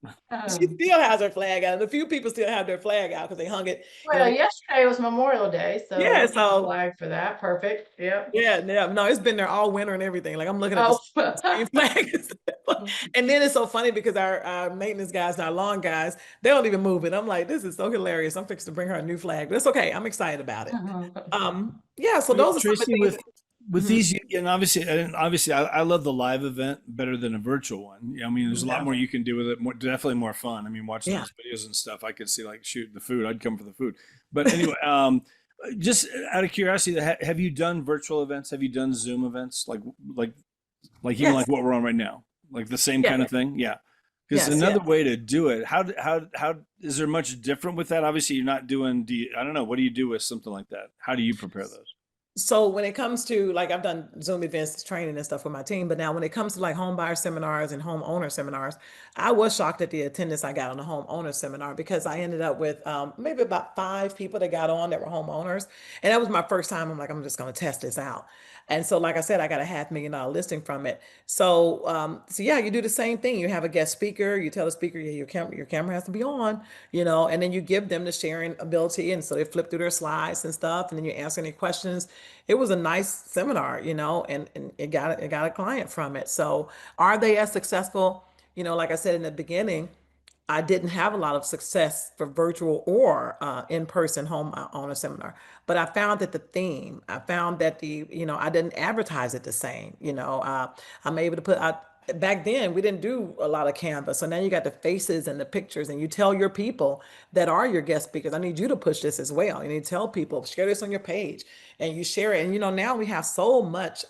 Speaker 2: She
Speaker 3: Um,
Speaker 2: still has her flag out. And a few people still have their flag out because they hung it,
Speaker 3: Well, yesterday was Memorial Day, so
Speaker 2: yeah,
Speaker 3: we'll
Speaker 2: so
Speaker 3: flag for that. Perfect. Yep.
Speaker 2: yeah, no, it's been there all winter and everything. Like I'm looking at the
Speaker 3: Oh.
Speaker 2: same flag. And then it's so funny because our maintenance guys and our lawn guys, they don't even move it. I'm like, this is so hilarious. I'm fixing to bring her a new flag, but it's okay. I'm excited about it. Yeah, so
Speaker 1: Well,
Speaker 2: those are some of the
Speaker 1: Tracy,
Speaker 2: things.
Speaker 1: with
Speaker 2: Mhm.
Speaker 1: these, and obviously, I love the live event better than a virtual one. I mean, there's a lot
Speaker 2: Yeah.
Speaker 1: more you can do with it. Definitely more fun. I mean, watching
Speaker 2: Yeah.
Speaker 1: those videos and stuff, I could see like, shoot, the food. I'd come for the food. But anyway, just out of curiosity, have you done virtual events? Have you done Zoom events? Like even
Speaker 2: Yes.
Speaker 1: like what we're on right now, like the same
Speaker 2: Yeah.
Speaker 1: kind of thing? Yeah. Because
Speaker 2: Yes.
Speaker 1: another
Speaker 2: Yes.
Speaker 1: way to do it, how is there much different with that? Obviously, you're not doing. I don't know. What do you do with something like that? How do you prepare those?
Speaker 2: So when it comes to like I've done Zoom events, training and stuff with my team, but now when it comes to like home buyer seminars and homeowner seminars, I was shocked at the attendance I got on the homeowner seminar because I ended up with maybe about 5 people that got on that were homeowners, and that was my first time. I'm like, I'm just going to test this out, and so like I said, I got a $500,000 listing from it. So yeah, you do the same thing. You have a guest speaker. You tell the speaker, yeah, your camera has to be on, and then you give them the sharing ability, and so they flip through their slides and stuff, and then you answer any questions. It was a nice seminar, and it got a client from it. So are they as successful? Like I said in the beginning, I didn't have a lot of success for virtual or in-person home owner seminar, but I found that I found that I didn't advertise it the same. I'm able to put out. Back then, we didn't do a lot of Canvas. So now you got the faces and the pictures, and you tell your people that are your guest speakers, I need you to push this as well. You need to tell people, share this on your page, and you share it. And now we have so much.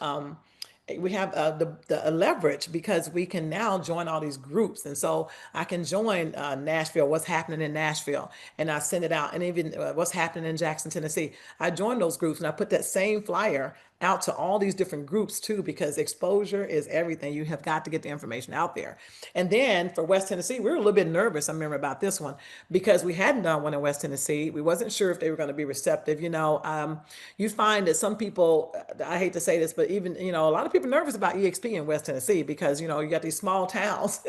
Speaker 2: We have the leverage because we can now join all these groups, and so I can join Nashville, what's happening in Nashville, and I send it out, and even what's happening in Jackson, Tennessee. I join those groups and I put that same flyer out to all these different groups too, because exposure is everything. You have got to get the information out there. And then for West Tennessee, we were a little bit nervous, I remember, about this one because we hadn't done one in West Tennessee. We wasn't sure if they were going to be receptive. You find that some people, I hate to say this, but even, a lot of people nervous about EXP in West Tennessee because, you got these small towns.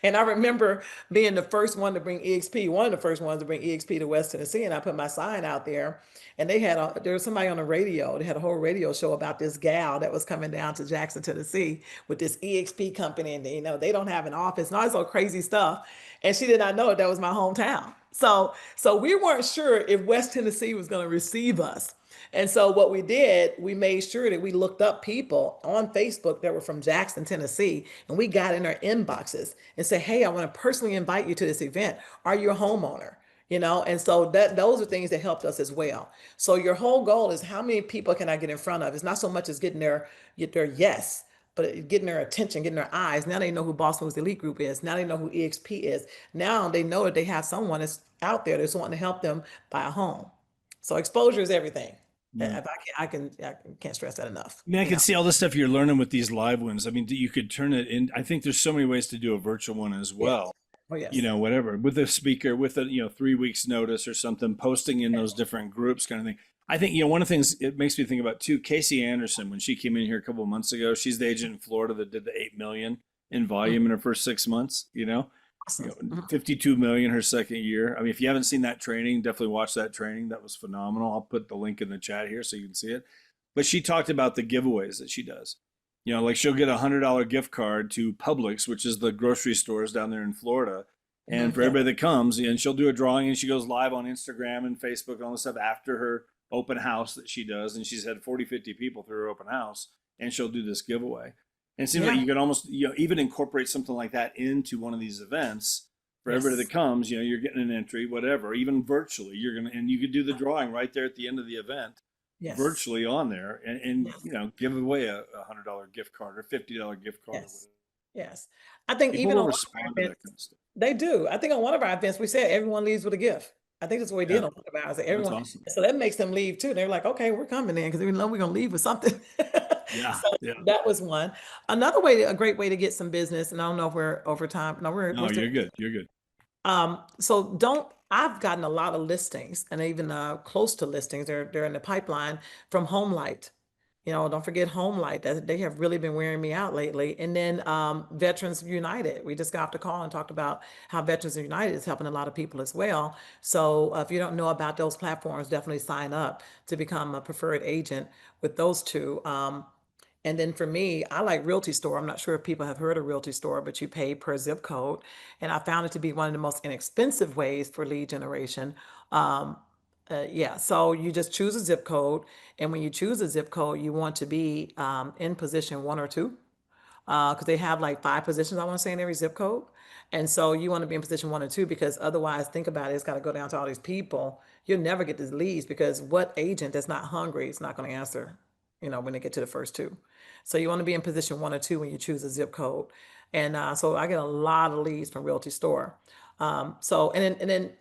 Speaker 2: And I remember being the first one to bring EXP, one of the first ones to bring EXP to West Tennessee. And I put my sign out there, and there was somebody on the radio. They had a whole radio show about this gal that was coming down to Jackson, Tennessee with this EXP company. And they don't have an office and all this old crazy stuff. And she did not know that was my hometown. So we weren't sure if West Tennessee was going to receive us. And so what we did, we made sure that we looked up people on Facebook that were from Jackson, Tennessee, and we got in their inboxes and said, hey, I want to personally invite you to this event. Are you a homeowner? And so those are things that helped us as well. So your whole goal is how many people can I get in front of? It's not so much as get their yes, but getting their attention, getting their eyes. Now they know who Boss Moves Elite Group is. Now they know who EXP is. Now they know that they have someone that's out there that's wanting to help them buy a home. So exposure is everything.
Speaker 1: Yeah.
Speaker 2: I can't stress that enough.
Speaker 1: I mean, I can see all the stuff you're learning with these live ones. I mean, you could turn it in. I think there's so many ways to do a virtual one as well.
Speaker 2: Oh, yes.
Speaker 1: you know, whatever, with a speaker, with a, you know, 3 weeks notice or something, posting in those different groups kind of thing. I think, you know, one of the things it makes me think about too, Casey Anderson, when she came in here a couple of months ago, she's the agent in Florida that did the 8 million in volume in her first 6 months, you know,
Speaker 2: Awesome. Mhm.
Speaker 1: 52 million her second year. I mean, if you haven't seen that training, definitely watch that training. That was phenomenal. I'll put the link in the chat here so you can see it. But she talked about the giveaways that she does. You know, like she'll get $100 gift card to Publix, which is the grocery stores down there in Florida. And for
Speaker 2: Yeah.
Speaker 1: everybody that comes, and she'll do a drawing, and she goes live on Instagram and Facebook and all this stuff after her open house that she does. And she's had 40, 50 people through her open house, and she'll do this giveaway. And it seems like
Speaker 2: Yeah.
Speaker 1: you can almost, you know, even incorporate something like that into one of these events for everybody
Speaker 2: Yes.
Speaker 1: that comes. You know, you're getting an entry, whatever, even virtually. You're gonna, and you could do the drawing right there at the end of the event,
Speaker 2: Yes.
Speaker 1: virtually on there, and
Speaker 2: Yes.
Speaker 1: you know, give away a $100 gift card or $50 gift card. Or
Speaker 2: Yes.
Speaker 1: whatever.
Speaker 2: Yes. I think
Speaker 1: People
Speaker 2: even
Speaker 1: will
Speaker 2: on one of
Speaker 1: respond
Speaker 2: our
Speaker 1: to that
Speaker 2: events,
Speaker 1: kind of stuff.
Speaker 2: they do. I think on one of our events, we said everyone leaves with a gift. I think that's what we did
Speaker 1: Yeah,
Speaker 2: on one of ours. That
Speaker 1: that's
Speaker 2: everyone,
Speaker 1: awesome.
Speaker 2: so that makes them leave too. They're like, okay, we're coming in because we know we're gonna leave with something.
Speaker 1: Yeah,
Speaker 2: So
Speaker 1: yeah.
Speaker 2: that was one. Another way, a great way to get some business, and I don't know if we're over time. No,
Speaker 1: No,
Speaker 2: we're still.
Speaker 1: you're good. You're good.
Speaker 2: So don't, I've gotten a lot of listings and even close to listings. They're in the pipeline from Homelight. You know, don't forget Homelight. They have really been wearing me out lately. And then Veterans United. We just got off the call and talked about how Veterans United is helping a lot of people as well. So if you don't know about those platforms, definitely sign up to become a preferred agent with those two. And then for me, I like Realty Store. I'm not sure if people have heard of Realty Store, but you pay per zip code. And I found it to be one of the most inexpensive ways for lead generation. Um, yeah, so you just choose a zip code. And when you choose a zip code, you want to be in position 1 or 2 because they have like 5 positions, I want to say, in every zip code. And so you want to be in position 1 or 2 because otherwise, think about it, it's got to go down to all these people. You'll never get these leads because what agent that's not hungry is not going to answer, you know, when they get to the first 2. So you want to be in position 1 or 2 when you choose a zip code. And so I get a lot of leads from Realty Store. So, and then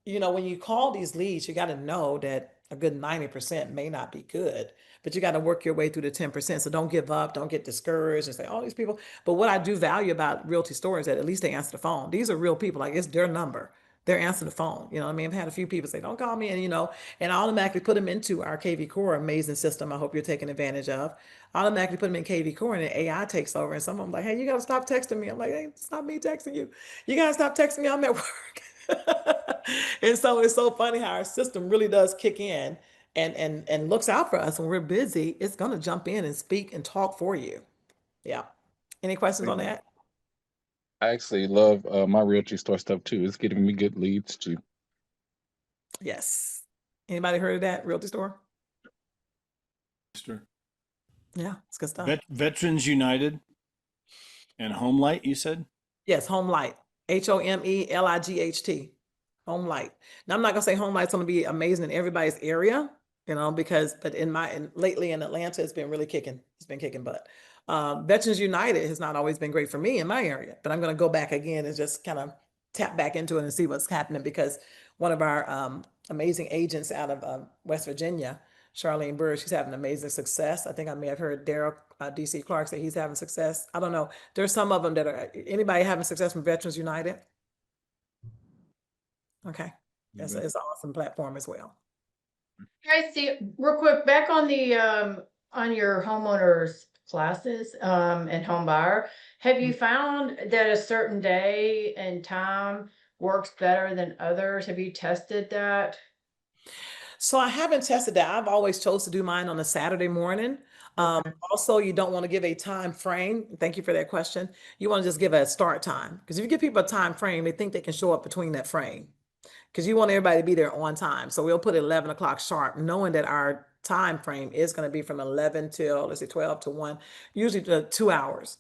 Speaker 2: you know, when you call these leads, you got to know that a good 90% may not be good, but you got to work your way through the 10%. So don't give up, don't get discouraged and say, oh, these people. But what I do value about Realty Store is that at least they answer the phone. These are real people, like it's their number. They're answering the phone. You know what I mean? I've had a few people say, don't call me. And, you know, and I automatically put them into our KV Core amazing system. I hope you're taking advantage of. Automatically put them in KV Core and the AI takes over. And some of them like, hey, you got to stop texting me. I'm like, hey, it's not me texting you. You got to stop texting me. I'm at work. And so it's so funny how our system really does kick in and looks out for us when we're busy. It's going to jump in and speak and talk for you. Yeah. Any questions on that?
Speaker 4: I actually love my Realty Store stuff too. It's getting me good leads too.
Speaker 2: Yes. Anybody heard of that Realty Store?
Speaker 1: Sure.
Speaker 2: Yeah, it's good stuff.
Speaker 1: Veterans United and Homelight, you said?
Speaker 2: Yes, Homelight. HOMELIGHT. Homelight. Now I'm not gonna say Homelight's gonna be amazing in everybody's area, you know, because but lately in Atlanta, it's been really kicking. It's been kicking butt. Veterans United has not always been great for me in my area, but I'm gonna go back again and just kind of tap back into it and see what's happening because one of our amazing agents out of West Virginia, Charlene Burr, she's having amazing success. I think I may have heard Daryl DC Clark say he's having success. I don't know. There's some of them that are anybody having success from Veterans United. Okay, it's an awesome platform as well.
Speaker 3: Tracy, real quick, back on the on your homeowners classes and home buyer, have you found that a certain day and time works better than others? Have you tested that?
Speaker 2: So I haven't tested that. I've always chose to do mine on a Saturday morning.
Speaker 3: Okay.
Speaker 2: Also, you don't want to give a time frame. Thank you for that question. You want to just give a start time because if you give people a time frame, they think they can show up between that frame because you want everybody to be there on time. So we'll put 11 o'clock sharp, knowing that our time frame is going to be from 11 till, let's say, 12 to 1, usually 2 hours.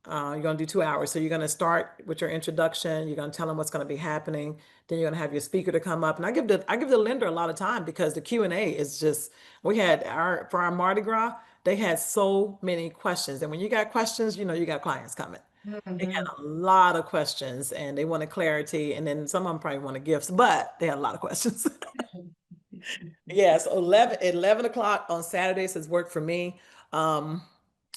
Speaker 2: You're going to do 2 hours. So you're going to start with your introduction. You're going to tell them what's going to be happening. Then you're going to have your speaker to come up. And I give the lender a lot of time because the Q&A is just, we had for our Mardi Gras, they had so many questions. And when you got questions, you know, you got clients coming. They had a lot of questions and they wanted clarity. And then some of them probably wanted gifts, but they had a lot of questions. Yeah, so 11 o'clock on Saturdays has worked for me.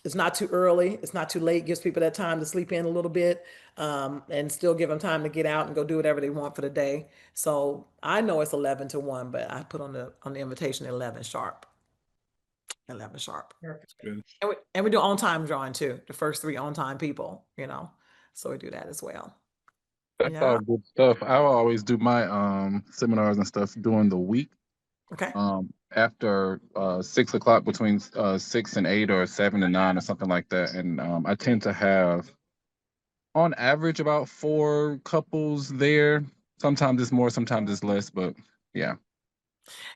Speaker 2: it's not too early, it's not too late, gives people that time to sleep in a little bit, and still give them time to get out and go do whatever they want for the day. So I know it's 11 to 1, but I put on the invitation 11 sharp. 11 sharp.
Speaker 1: That's good.
Speaker 2: And we do on time drawing too. The first 3 on time people, so we do that as well.
Speaker 4: That's
Speaker 2: Yeah.
Speaker 4: all good stuff. I always do my seminars and stuff during the week.
Speaker 2: Okay.
Speaker 4: After 6 o'clock, between 6 and 8 or 7 and 9 or something like that. And I tend to have on average about 4 couples there. Sometimes it's more, sometimes it's less, but yeah.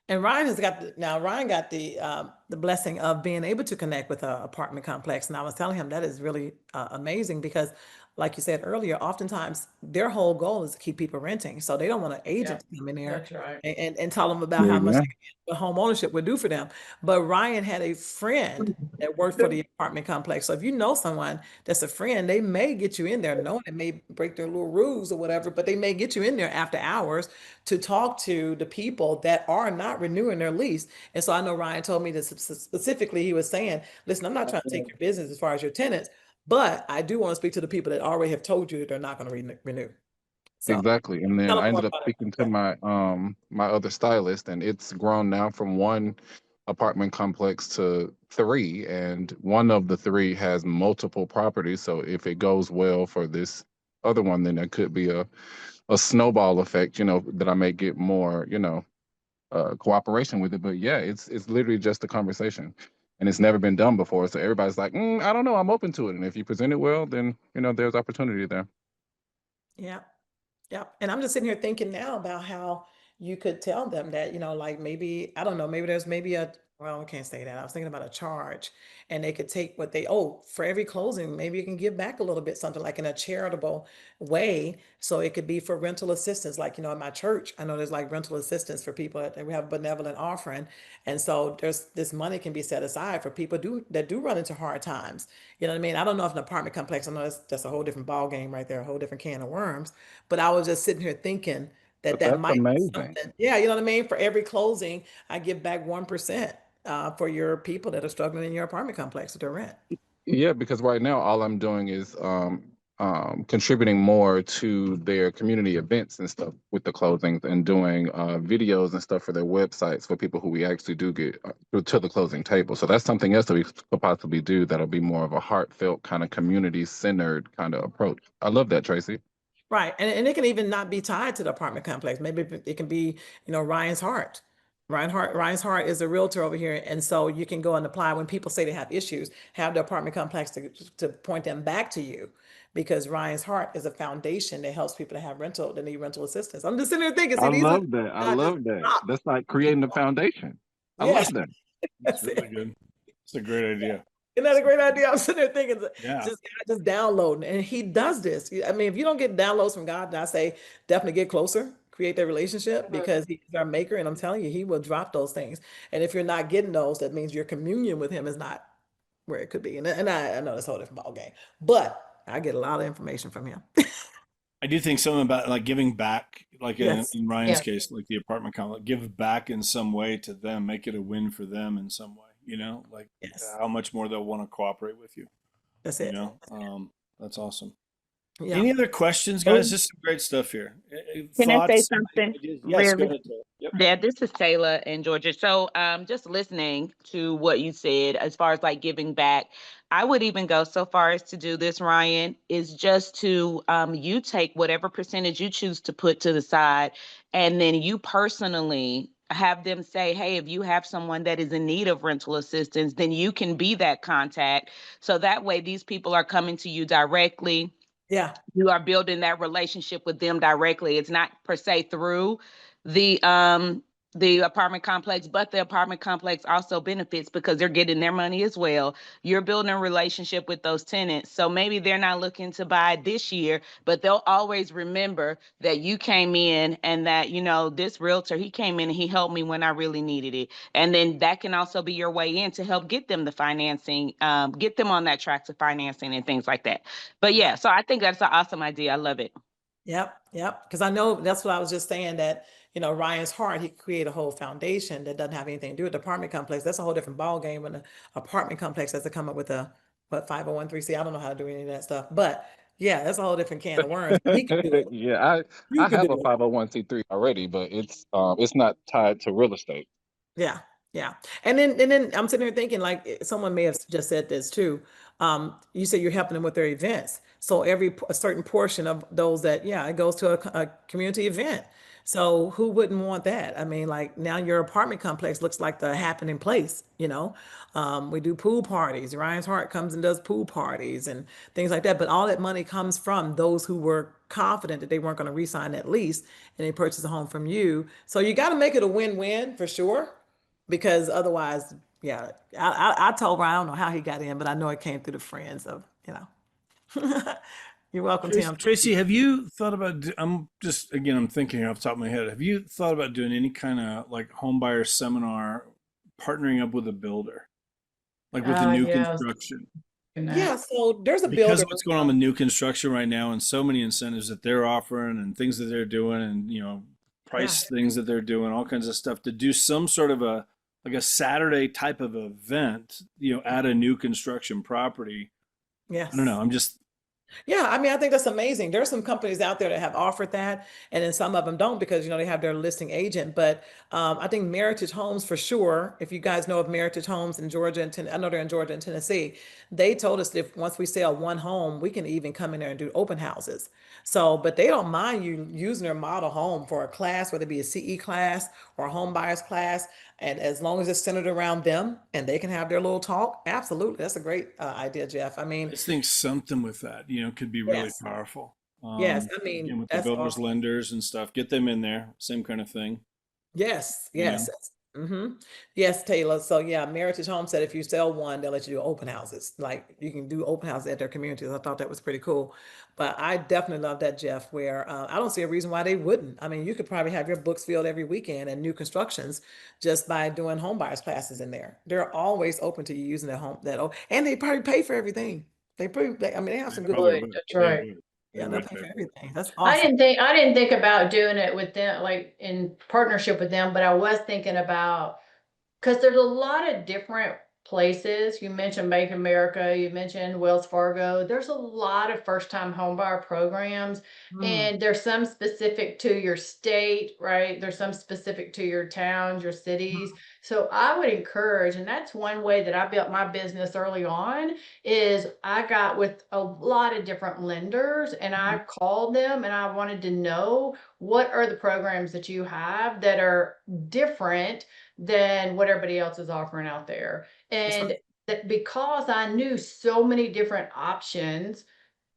Speaker 2: And Ryan got the blessing of being able to connect with an apartment complex. And I was telling him that is really amazing because, like you said earlier, oftentimes their whole goal is to keep people renting. So they don't want an agent to come in there
Speaker 3: That's right.
Speaker 2: and tell them about
Speaker 4: Yeah,
Speaker 2: how much
Speaker 4: yeah.
Speaker 2: the home ownership would do for them. But Ryan had a friend that worked for the apartment complex. So if you know someone that's a friend, they may get you in there, knowing it may break their little rules or whatever, but they may get you in there after hours to talk to the people that are not renewing their lease. And so I know Ryan told me that specifically, he was saying, listen, I'm not trying to take your business as far as your tenants, but I do want to speak to the people that already have told you that they're not going to renew. So
Speaker 4: Exactly. And then
Speaker 2: tell
Speaker 4: I
Speaker 2: them more
Speaker 4: ended up
Speaker 2: about
Speaker 4: speaking
Speaker 2: it.
Speaker 4: to my my other stylist, and it's grown now from 1 apartment complex to 3, and one of the 3 has multiple properties. So if it goes well for this other one, then there could be a snowball effect, that I may get more, cooperation with it. But yeah, it's literally just a conversation, and it's never been done before. So everybody's like, I don't know, I'm open to it. And if you present it well, then there's opportunity there.
Speaker 2: Yeah. Yeah. And I'm just sitting here thinking now about how you could tell them that, like maybe, I don't know, maybe there's maybe well, I can't say that. I was thinking about a charge, and they could take what for every closing, maybe you can give back a little bit, something like in a charitable way. So it could be for rental assistance. Like, in my church, I know there's like rental assistance for people that we have benevolent offering. And so there's this money can be set aside for people that do run into hard times. You know what I mean? I don't know if an apartment complex, I know that's a whole different ball game right there, a whole different can of worms. But I was just sitting here thinking that
Speaker 4: But
Speaker 2: that
Speaker 4: that's
Speaker 2: might be
Speaker 4: amazing.
Speaker 2: something. Yeah, you know what I mean? For every closing, I give back 1% for your people that are struggling in your apartment complex with their rent.
Speaker 4: Yeah, because right now all I'm doing is contributing more to their community events and stuff with the closings, and doing videos and stuff for their websites for people who we actually do get to the closing table. So that's something else that we could possibly do that'll be more of a heartfelt kind of community centered kind of approach. I love that, Tracy.
Speaker 2: Right. And it can even not be tied to the apartment complex. Maybe it can be, Ryan's Heart. Ryan's Heart is a realtor over here. And so you can go and apply when people say they have issues, have the apartment complex to point them back to you, because Ryan's Heart is a foundation that helps people that need rental assistance. I'm just sitting there thinking, see,
Speaker 4: I
Speaker 2: these are
Speaker 4: love that. I
Speaker 2: not just
Speaker 4: love that.
Speaker 2: drop.
Speaker 4: That's like creating a foundation. I
Speaker 2: Yeah,
Speaker 4: love that.
Speaker 1: That's
Speaker 2: that's
Speaker 1: really
Speaker 2: it.
Speaker 1: good. It's a great idea.
Speaker 2: Isn't that a great idea? I'm sitting there thinking,
Speaker 1: Yeah.
Speaker 2: just downloading, and he does this. I mean, if you don't get downloads from God, then I say definitely get closer, create that relationship, because he's our maker, and I'm telling you, he will drop those things. And if you're not getting those, that means your communion with him is not where it could be. And I know it's a whole different ball game, but I get a lot of information from him.
Speaker 1: I do think something about like giving back, like
Speaker 2: Yes.
Speaker 1: in Ryan's
Speaker 3: Yeah.
Speaker 1: case, like the apartment complex, give back in some way to them, make it a win for them in some way, like
Speaker 2: Yes,
Speaker 1: how much more they'll want to cooperate with you,
Speaker 2: that's it.
Speaker 1: that's awesome.
Speaker 2: Yeah.
Speaker 1: Any other questions, guys? Just some great stuff here.
Speaker 7: Can I say
Speaker 1: Thoughts,
Speaker 7: something
Speaker 1: ideas? Yes, go
Speaker 7: really?
Speaker 1: ahead, Taylor. Yep.
Speaker 7: Yeah, this is Taylor in Georgia. So, just listening to what you said as far as like giving back, I would even go so far as to do this, Ryan, is just to you take whatever percentage you choose to put to the side, and then you personally have them say, hey, if you have someone that is in need of rental assistance, then you can be that contact. So that way, these people are coming to you directly.
Speaker 2: Yeah.
Speaker 7: You are building that relationship with them directly. It's not per se through the apartment complex, but the apartment complex also benefits because they're getting their money as well. You're building a relationship with those tenants. So maybe they're not looking to buy this year, but they'll always remember that you came in and that, this realtor, he came in and he helped me when I really needed it. And then that can also be your way in to help get them the financing, get them on that track to financing and things like that. But yeah, so I think that's an awesome idea. I love it.
Speaker 2: Yep, yep. Because I know that's what I was just saying, that, Ryan's Heart, he created a whole foundation that doesn't have anything to do with the apartment complex. That's a whole different ball game when the apartment complex has to come up with a what 501(c). I don't know how to do any of that stuff, but yeah, that's a whole different can of worms. He can do it.
Speaker 4: Yeah,
Speaker 2: You
Speaker 4: I
Speaker 2: can
Speaker 4: have
Speaker 2: do
Speaker 4: a
Speaker 2: it.
Speaker 4: 501(c)(3) already, but it's not tied to real estate.
Speaker 2: Yeah, yeah. And then I'm sitting here thinking like someone may have just said this too. You say you're helping them with their events. So a certain portion of those that, yeah, it goes to a community event. So who wouldn't want that? I mean, like now your apartment complex looks like the happening place, you know? We do pool parties. Ryan's Heart comes and does pool parties and things like that. But all that money comes from those who were confident that they weren't going to re-sign that lease and they purchased a home from you. So you got to make it a win-win for sure, because otherwise, yeah, I told Ryan, I don't know how he got in, but I know it came through the friends of, you know. You're welcome, Tim.
Speaker 1: Tracy, have you thought about? I'm just again, I'm thinking here off the top of my head. Have you thought about doing any kind of like home buyer seminar, partnering up with a builder, like with the new
Speaker 3: Yeah, I was
Speaker 1: construction?
Speaker 3: thinking
Speaker 2: Yeah,
Speaker 3: that.
Speaker 2: so there's a
Speaker 1: Because
Speaker 2: builder.
Speaker 1: of what's going on with new construction right now, and so many incentives that they're offering, and things that they're doing, and
Speaker 2: Yeah,
Speaker 1: price things that they're doing, all kinds of stuff to do some sort of a like a Saturday type of event, at a new construction property. I don't know.
Speaker 2: yes.
Speaker 1: I'm just
Speaker 2: Yeah, I mean, I think that's amazing. There's some companies out there that have offered that, and then some of them don't because they have their listing agent. But I think Meritage Homes for sure. If you guys know of Meritage Homes in Georgia and I know they're in Georgia and Tennessee, they told us that if once we sell one home, we can even come in there and do open houses. So, but they don't mind you using their model home for a class, whether it be a CE class or a home buyers class, and as long as it's centered around them and they can have their little talk, absolutely, that's a great idea, Jeff. I
Speaker 1: I
Speaker 2: mean,
Speaker 1: just think something with that, could be really
Speaker 2: yes.
Speaker 1: powerful.
Speaker 2: Yes, I
Speaker 1: Again,
Speaker 2: mean,
Speaker 1: with the
Speaker 2: that's
Speaker 1: builders,
Speaker 2: awesome.
Speaker 1: lenders, and stuff, get them in there. Same kind of thing.
Speaker 2: Yes,
Speaker 1: You know,
Speaker 2: yes. Mm-hmm. Yes, Taylor. So yeah, Meritage Home said if you sell one, they'll let you do open houses. Like you can do open houses at their communities. I thought that was pretty cool. But I definitely love that, Jeff, where I don't see a reason why they wouldn't. I mean, you could probably have your books filled every weekend and new constructions just by doing home buyers classes in there. They're always open to you using their home and they probably pay for everything. I mean, they have
Speaker 1: they
Speaker 2: some good
Speaker 1: probably
Speaker 3: Would,
Speaker 1: would.
Speaker 3: that's
Speaker 1: They
Speaker 3: right.
Speaker 1: would. They
Speaker 2: yeah, they'll
Speaker 1: would
Speaker 2: pay
Speaker 1: pay
Speaker 2: for
Speaker 1: for it.
Speaker 2: everything. That's awesome.
Speaker 3: I didn't think about doing it with them, like in partnership with them, but I was thinking about, because there's a lot of different places. You mentioned Bank of America, you mentioned Wells Fargo. There's a lot of first-time homebuyer programs,
Speaker 2: Mm,
Speaker 3: and there's some specific to your state, right? There's some specific to your towns, your cities. So I would encourage, and that's one way that I built my business early on, is I got with a lot of different lenders and I
Speaker 2: mhm.
Speaker 3: called them and I wanted to know what are the programs that you have that are different than what everybody else is offering out there.
Speaker 2: That's right.
Speaker 3: And that because I knew so many different options,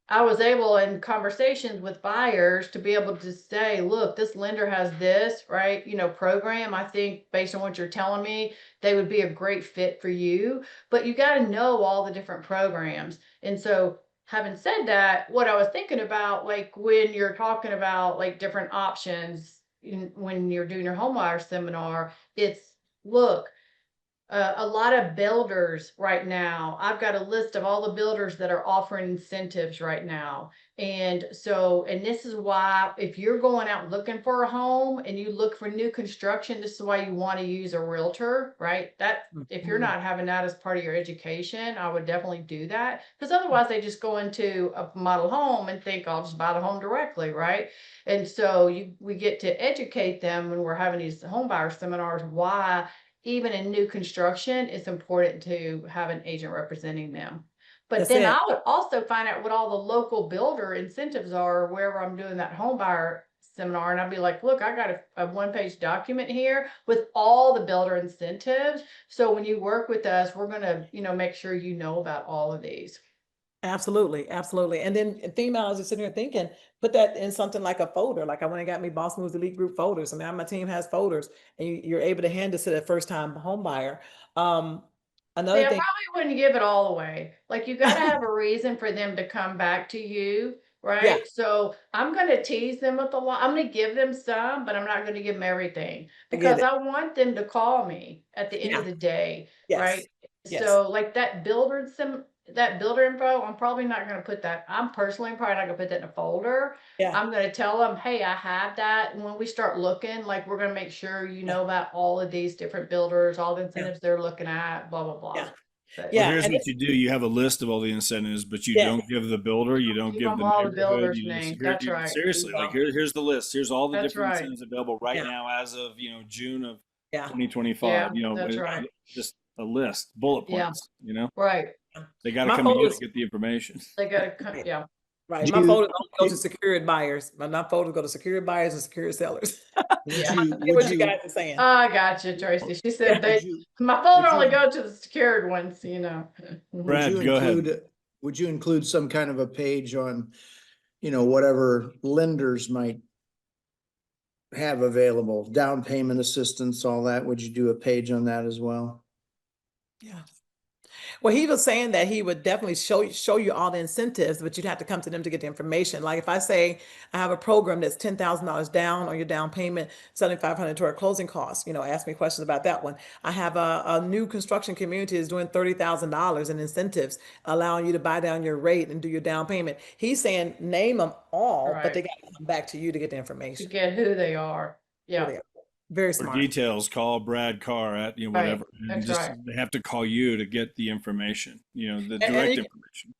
Speaker 3: I was able in conversations with buyers to be able to say, look, this lender has this, right? Program. I think based on what you're telling me, they would be a great fit for you. But you got to know all the different programs. And so, having said that, what I was thinking about, like when you're talking about like different options when you're doing your homebuyer seminar, it's look, a lot of builders right now. I've got a list of all the builders that are offering incentives right now. And so, and this is why if you're going out looking for a home and you look for new construction, this is why you want to use a realtor, right? That if you're
Speaker 2: Mhm.
Speaker 3: not having that as part of your education, I would definitely do that. Because otherwise they just go into a model home and think I'll just buy the home directly, right? And so we get to educate them when we're having these home buyer seminars why even in new construction, it's important to have an agent representing them. But
Speaker 2: That's
Speaker 3: then
Speaker 2: it.
Speaker 3: I would also find out what all the local builder incentives are wherever I'm doing that home buyer seminar. And I'd be like, look, I got a one-page document here with all the builder incentives. So when you work with us, we're gonna, make sure you know about all of these.
Speaker 2: Absolutely, absolutely. And then think about, I was just sitting here thinking, put that in something like a folder. Like I went and got me Boss Moves Elite Group folders. I mean, my team has folders, and you're able to hand this to that first time home buyer. Um,
Speaker 3: See,
Speaker 2: Another
Speaker 3: I
Speaker 2: thing,
Speaker 3: probably wouldn't give it all away. Like you got to have a reason for them to come back to you,
Speaker 2: yeah,
Speaker 3: right? So I'm going to tease them with a lot. I'm going to give them some, but I'm not going to give them everything
Speaker 2: I get
Speaker 3: because
Speaker 2: it.
Speaker 3: I want them to call me at the end of
Speaker 2: Yeah,
Speaker 3: the day,
Speaker 2: yes,
Speaker 3: right?
Speaker 2: yes,
Speaker 3: So like that builder info, I'm probably not going to put that. I'm personally probably not going to put that in a folder.
Speaker 2: yeah,
Speaker 3: I'm going to tell them, hey, I have that. And when we start looking, like we're going to make sure you
Speaker 2: yeah,
Speaker 3: know about all of these different builders, all the
Speaker 2: yeah,
Speaker 3: incentives they're looking at, blah, blah,
Speaker 2: yeah.
Speaker 3: blah. But
Speaker 1: Well,
Speaker 2: Yeah,
Speaker 1: here's
Speaker 2: and
Speaker 1: what you do. You have a list of all the incentives, but you
Speaker 2: yes,
Speaker 1: don't give the builder, you don't
Speaker 3: give
Speaker 1: give
Speaker 3: them
Speaker 1: the
Speaker 3: all the
Speaker 1: neighborhood,
Speaker 3: builders'
Speaker 1: you don't
Speaker 3: names.
Speaker 1: secure,
Speaker 3: That's right.
Speaker 1: seriously, like here's the list. Here's all the
Speaker 3: That's
Speaker 1: different
Speaker 3: right.
Speaker 1: incentives available right
Speaker 2: yeah,
Speaker 1: now as of, June of
Speaker 2: yeah,
Speaker 1: 2025,
Speaker 3: Yeah, that's right.
Speaker 1: just a list, bullet
Speaker 3: Yeah,
Speaker 1: points,
Speaker 3: right.
Speaker 1: they got to
Speaker 2: my
Speaker 1: come to you to
Speaker 2: folders,
Speaker 1: get the information.
Speaker 3: They gotta,
Speaker 2: right,
Speaker 3: yeah.
Speaker 2: right.
Speaker 5: Do
Speaker 2: My
Speaker 5: you,
Speaker 2: folders only go to secured buyers. My folders go to secured buyers and secured sellers.
Speaker 3: Yeah.
Speaker 2: I get what you guys are saying.
Speaker 3: I got you, Tracy. She
Speaker 2: Yeah.
Speaker 3: said, but
Speaker 5: you,
Speaker 3: my phone
Speaker 5: would
Speaker 3: only
Speaker 5: you-
Speaker 3: go to the secured ones,
Speaker 1: Brad, go ahead.
Speaker 5: would you include some kind of a page on, whatever lenders might have available, down payment assistance, all that? Would you do a page on that as well?
Speaker 2: Yeah. Well, he was saying that he would definitely show you all the incentives, but you'd have to come to them to get the information. Like if I say I have a program that's $10,000 down on your down payment, 7,500 to our closing costs, ask me questions about that one. I have a new construction community is doing $30,000 in incentives, allowing you to buy down your rate and do your down payment. He's saying name them all, but they
Speaker 3: Right.
Speaker 2: got to come back to you to get the
Speaker 3: To
Speaker 2: information.
Speaker 3: get who they are.
Speaker 2: Who
Speaker 3: Yeah,
Speaker 2: they are. Very
Speaker 1: For
Speaker 2: smart.
Speaker 1: details, call Brad Carr at,
Speaker 3: right.
Speaker 1: whatever. And
Speaker 3: That's
Speaker 1: just,
Speaker 3: right.
Speaker 1: they have to call you to get the information, the
Speaker 2: And
Speaker 1: direct
Speaker 2: you
Speaker 1: information.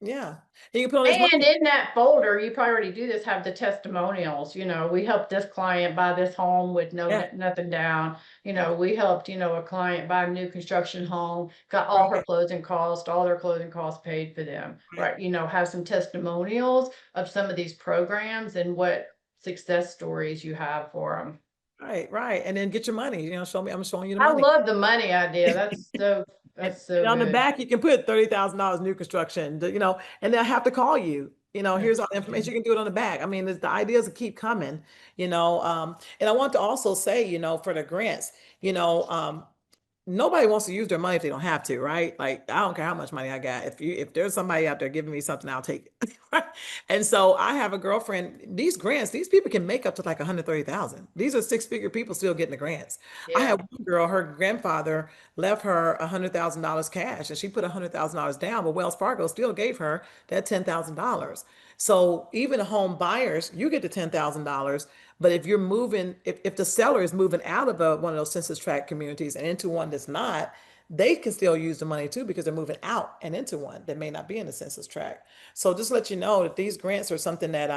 Speaker 2: yeah. He can put on his
Speaker 3: And in that folder, you probably already do this, have the testimonials, we helped this client buy this home with
Speaker 2: Yeah.
Speaker 3: nothing down. We helped, a client buy a new construction home, got all her
Speaker 2: Right.
Speaker 3: closing costs, all their closing costs paid for them,
Speaker 2: Right.
Speaker 3: right? Have some testimonials of some of these programs and what success stories you have for them.
Speaker 2: Right, right. And then get your money, show me, I'm showing you the
Speaker 3: I
Speaker 2: money.
Speaker 3: love the money idea. That's
Speaker 2: And
Speaker 3: so
Speaker 2: on the
Speaker 3: good.
Speaker 2: back, you can put $30,000 new construction, and they'll have to call you. Here's all the information. You can do it on the back. I mean, the ideas will keep coming, and I want to also say, for the grants, nobody wants to use their money if they don't have to, right? Like, I don't care how much money I got. If there's somebody out there giving me something, I'll take it. And so I have a girlfriend, these grants, these people can make up to like 130,000. These are six-figure people still getting the grants. I
Speaker 3: Yeah,
Speaker 2: have one girl, her grandfather left her $100,000 cash and she put $100,000 down, but Wells Fargo still gave her that $10,000. So even home buyers, you get the $10,000. But if you're moving, if the seller is moving out of one of those census tract communities and into one that's not, they can still use the money too because they're moving out and into one that may not be in the census tract. So just let you know that these grants are something that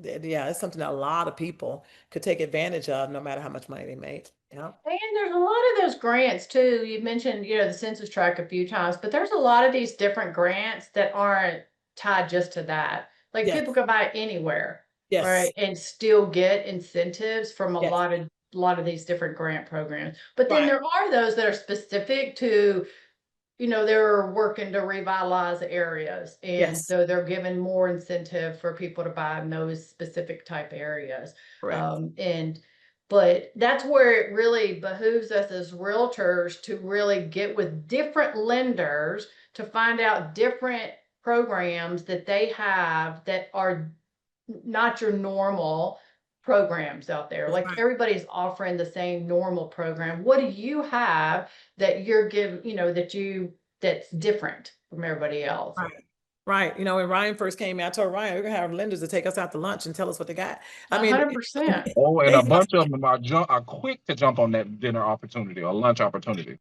Speaker 2: yeah, it's something that a lot of people could take advantage of no matter how much money they make. Yeah.
Speaker 3: and there's a lot of those grants too. You mentioned, the census tract a few times, but there's a lot of these different grants that aren't tied just to that. Like
Speaker 2: Yes.
Speaker 3: people can buy anywhere,
Speaker 2: Yes.
Speaker 3: right? And still get incentives from a
Speaker 2: Yes.
Speaker 3: lot of these different grant programs. But then
Speaker 2: Right.
Speaker 3: there are those that are specific to, they're working to revitalize areas. And
Speaker 2: Yes.
Speaker 3: so they're giving more incentive for people to buy in those specific type areas.
Speaker 2: Correct.
Speaker 3: But that's where it really behooves us as realtors to really get with different lenders to find out different programs that they have that are not your normal programs out there. Like
Speaker 2: Right.
Speaker 3: everybody's offering the same normal program. What do you have that you're that's different from everybody else?
Speaker 2: Right. Right. When Ryan first came out, I told Ryan, we're gonna have lenders to take us out to lunch and tell us what they got. I mean,
Speaker 3: 100%.
Speaker 4: Oh, and
Speaker 2: they
Speaker 4: a bunch of them are quick to jump on that dinner opportunity or lunch opportunity.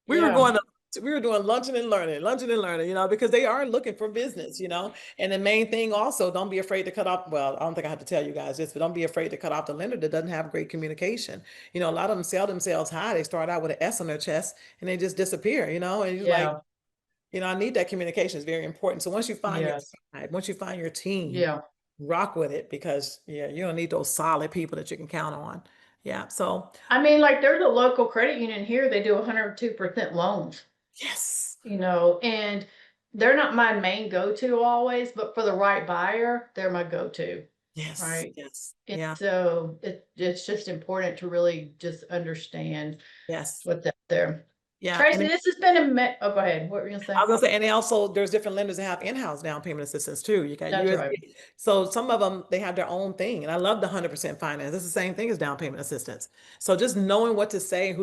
Speaker 2: we were
Speaker 3: Yeah.
Speaker 2: going to we were doing luncheon and learning, because they are looking for business, and the main thing also, don't be afraid to cut off. Well, I don't think I have to tell you guys this, but don't be afraid to cut off the lender that doesn't have great communication. A lot of them sell themselves high. They start out with an S on their chest and they just disappear, and you're like,
Speaker 3: Yeah.
Speaker 2: I need that communication. It's very important. So once you find your
Speaker 3: Yes.
Speaker 2: tribe, once you find your team,
Speaker 3: Yeah.
Speaker 2: rock with it because you don't need those solid people that you can count on. Yeah. So
Speaker 3: I mean, like there's a local credit union here, they do 102% loans,
Speaker 2: yes,
Speaker 3: and they're not my main go-to always, but for the right buyer, they're my go-to.
Speaker 2: yes,
Speaker 3: Right.
Speaker 2: yes,
Speaker 3: And
Speaker 2: yeah,
Speaker 3: so it's just important to really just understand
Speaker 2: yes,
Speaker 3: what's out there.
Speaker 2: yeah.
Speaker 3: Tracy, this has been oh, go ahead. What were you gonna say?
Speaker 2: I was gonna say, and they also, there's different lenders that have in-house down payment assistance too. You got
Speaker 3: That's
Speaker 2: USD.
Speaker 3: right.
Speaker 2: So some of them, they have their own thing. And I love the 100% finance. It's the same thing as down payment assistance. So just knowing what to say,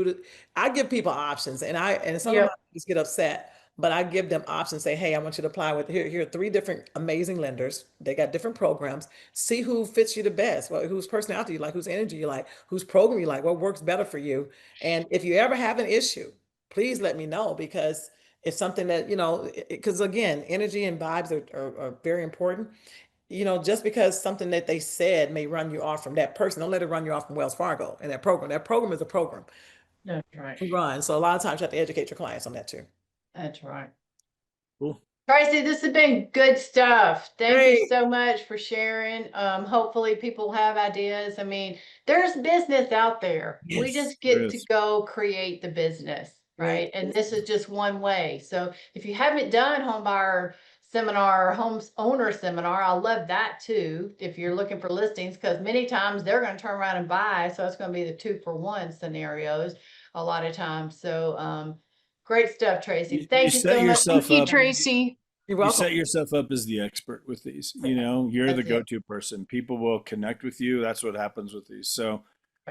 Speaker 2: I give people options and some of
Speaker 3: Yep.
Speaker 2: them just get upset, but I give them options, say, hey, I want you to apply with, here are 3 different amazing lenders. They got different programs. See who fits you the best, whose personality you like, whose energy you like, whose program you like, what works better for you. And if you ever have an issue, please let me know, because it's something that, because again, energy and vibes are very important. Just because something that they said may run you off from that person, don't let it run you off from Wells Fargo and that program. That program is a program
Speaker 3: That's right.
Speaker 2: to run. So a lot of times you have to educate your clients on that too.
Speaker 3: That's right.
Speaker 1: Cool.
Speaker 3: Tracy, this has been good stuff. Thank you
Speaker 2: Great.
Speaker 3: so much for sharing. Hopefully people have ideas. I mean, there's business out there. We
Speaker 2: Yes,
Speaker 3: just
Speaker 1: there
Speaker 3: get to
Speaker 1: is.
Speaker 3: go create the business, right? And this is just one way. So if you haven't done home buyer seminar or homeowner seminar, I love that too. If you're looking for listings, because many times they're going to turn around and buy. So it's going to be the 2-for-1 scenarios a lot of times. So, great stuff, Tracy.
Speaker 1: You
Speaker 3: Thank you
Speaker 1: set
Speaker 3: so much.
Speaker 1: yourself
Speaker 3: Thank you,
Speaker 1: up.
Speaker 3: Tracy.
Speaker 2: You're
Speaker 1: You
Speaker 2: welcome.
Speaker 1: set yourself up as the expert with these. You're the
Speaker 3: That's it.
Speaker 1: go-to person. People will connect with you. That's what happens with these. So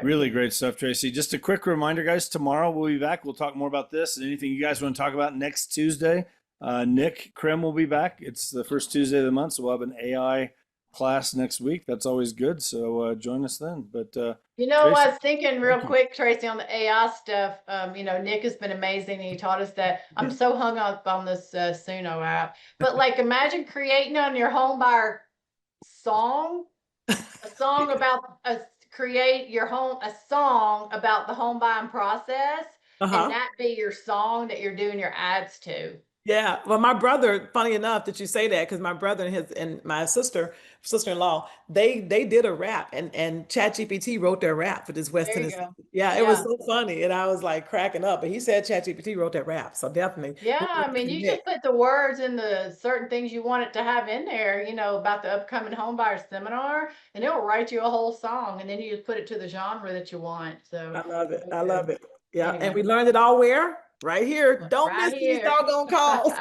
Speaker 1: really great stuff, Tracy. Just a quick reminder, guys, tomorrow we'll be back. We'll talk more about this and anything you guys want to talk about next Tuesday. Nick Krim will be back. It's the first Tuesday of the month, so we'll have an AI class next week. That's always good. So join us then. But
Speaker 3: I
Speaker 1: Tracy,
Speaker 3: was thinking real
Speaker 1: thank you.
Speaker 3: quick, Tracy, on the AI stuff. Nick has been amazing. He taught us that. I'm so hung up on this Suno app. But like, imagine creating on your home buyer song, a song about create your home, a song about the home buying process, and that be your song that you're doing your ads to.
Speaker 2: Yeah. Well, my brother, funny enough that you say that, because my brother and my sister-in-law, they did a rap, and ChatGPT wrote their rap for this West
Speaker 3: There you
Speaker 2: Tennessee.
Speaker 3: go.
Speaker 2: Yeah, it was so funny. And I was like cracking up. But he said ChatGPT wrote that rap. So definitely.
Speaker 3: Yeah, I mean, you just put the words and the certain things you want it to have in there, about the upcoming home buyer seminar, and it'll write you a whole song, and then you just put it to the genre that you want. So
Speaker 2: I love it. I
Speaker 3: okay.
Speaker 2: love it. Yeah.
Speaker 3: Anyway.
Speaker 2: And we learned it all where? Right here. Don't
Speaker 3: Right
Speaker 2: miss these
Speaker 3: here.
Speaker 2: doggone calls.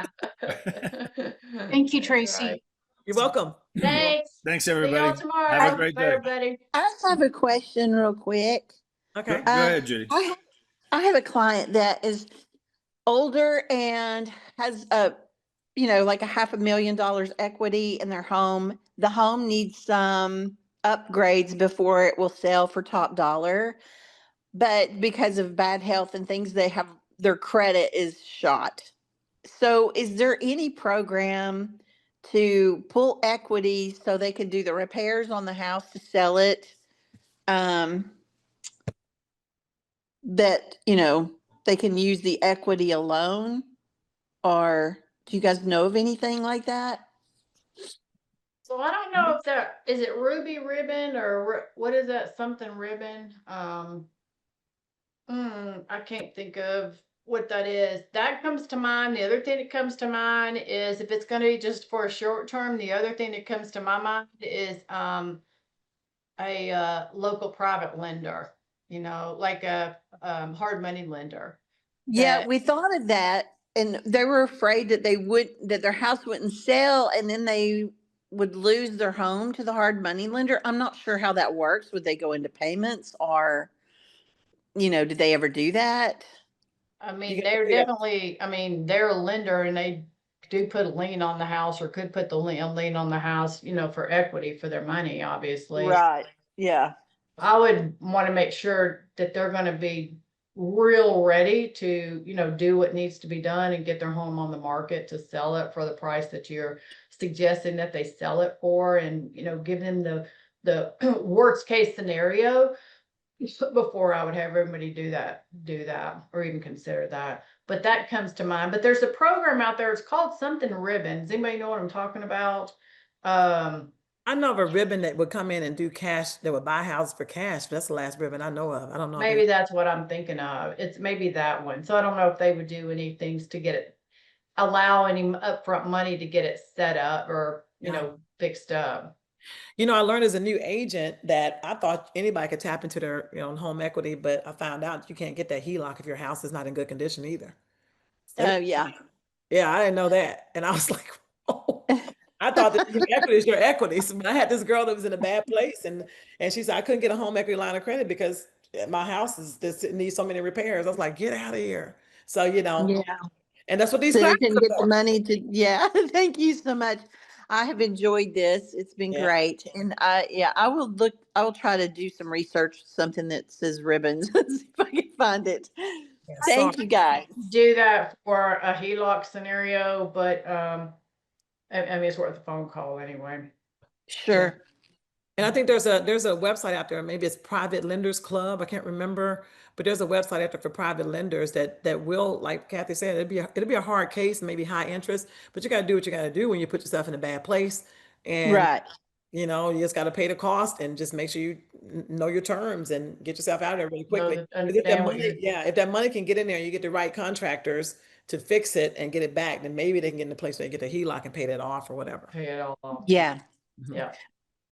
Speaker 3: Thank you, Tracy.
Speaker 2: You're welcome.
Speaker 3: Thanks.
Speaker 1: Thanks,
Speaker 3: See y'all
Speaker 1: everybody.
Speaker 3: tomorrow.
Speaker 1: Have a great
Speaker 3: Bye,
Speaker 1: day.
Speaker 3: everybody.
Speaker 8: I have a question real quick.
Speaker 2: Okay.
Speaker 1: Go ahead, Judy.
Speaker 8: I have a client that is older and has like $500,000 equity in their home. The home needs some upgrades before it will sell for top dollar. But because of bad health and things, their credit is shot. So is there any program to pull equity so they can do the repairs on the house to sell it? That, they can use the equity alone? Or do you guys know of anything like that?
Speaker 3: So I don't know if is it Ruby Ribbon or what is that? Something ribbon. I can't think of what that is. That comes to mind. The other thing that comes to mind is if it's going to be just for a short term, the other thing that comes to my mind is a local private lender, like a hard money lender.
Speaker 8: Yeah, we thought of that, and they were afraid that that their house wouldn't sell, and then they would lose their home to the hard money lender. I'm not sure how that works. Would they go into payments, or did they ever do that?
Speaker 3: I mean, they're definitely, they're a lender and they do put a lien on the house or could put the lien on the house, for equity for their money, obviously.
Speaker 8: Right. Yeah.
Speaker 3: I would want to make sure that they're going to be real ready to, do what needs to be done and get their home on the market to sell it for the price that you're suggesting that they sell it for, and, give them the worst case scenario before I would have everybody do that, or even consider that. But that comes to mind. But there's a program out there. It's called something Ribbon. Does anybody know what I'm talking about?
Speaker 2: I know of a ribbon that would come in and do cash, that would buy houses for cash. That's the last ribbon I know of. I don't know.
Speaker 3: Maybe that's what I'm thinking of. It's maybe that one. So I don't know if they would do any things to get it, allow any upfront money to get it set up or, fixed up.
Speaker 2: I learned as a new agent that I thought anybody could tap into their home equity, but I found out you can't get that HELOC if your house is not in good condition either.
Speaker 8: Oh, yeah.
Speaker 2: Yeah, I didn't know that. And I was like, oh, I thought that your equity is your equity. So I had this girl that was in a bad place, and she said I couldn't get a home equity line of credit because my house needs so many repairs. I was like, get out of here. So,
Speaker 8: Yeah.
Speaker 2: and that's what these
Speaker 8: So they
Speaker 2: classes
Speaker 8: can
Speaker 2: are
Speaker 8: get the
Speaker 2: for.
Speaker 8: money to, yeah. Thank you so much. I have enjoyed this. It's been
Speaker 2: Yeah.
Speaker 8: great. And I will try to do some research, something that says ribbons, see if I can find it. Thank you, guys.
Speaker 3: do that for a HELOC scenario, but I mean, it's worth a phone call anyway.
Speaker 8: Sure.
Speaker 2: And I think there's a website out there, maybe it's Private Lenders Club, I can't remember, but there's a website out there for private lenders that will, like Kathy said, it'll be a hard case, maybe high interest, but you got to do what you got to do when you put yourself in a bad place. And
Speaker 8: Right.
Speaker 2: you know, you just got to pay the cost and just make sure you know your terms and get yourself out of there really quickly. 'Cause if that
Speaker 3: Understand what
Speaker 2: money,
Speaker 3: you're.
Speaker 2: yeah, if that money can get in there, and you get the right contractors to fix it and get it back, then maybe they can get in a place where they get the HELOC and pay that off or whatever.
Speaker 3: Pay it all off.
Speaker 8: Yeah.
Speaker 3: Yeah.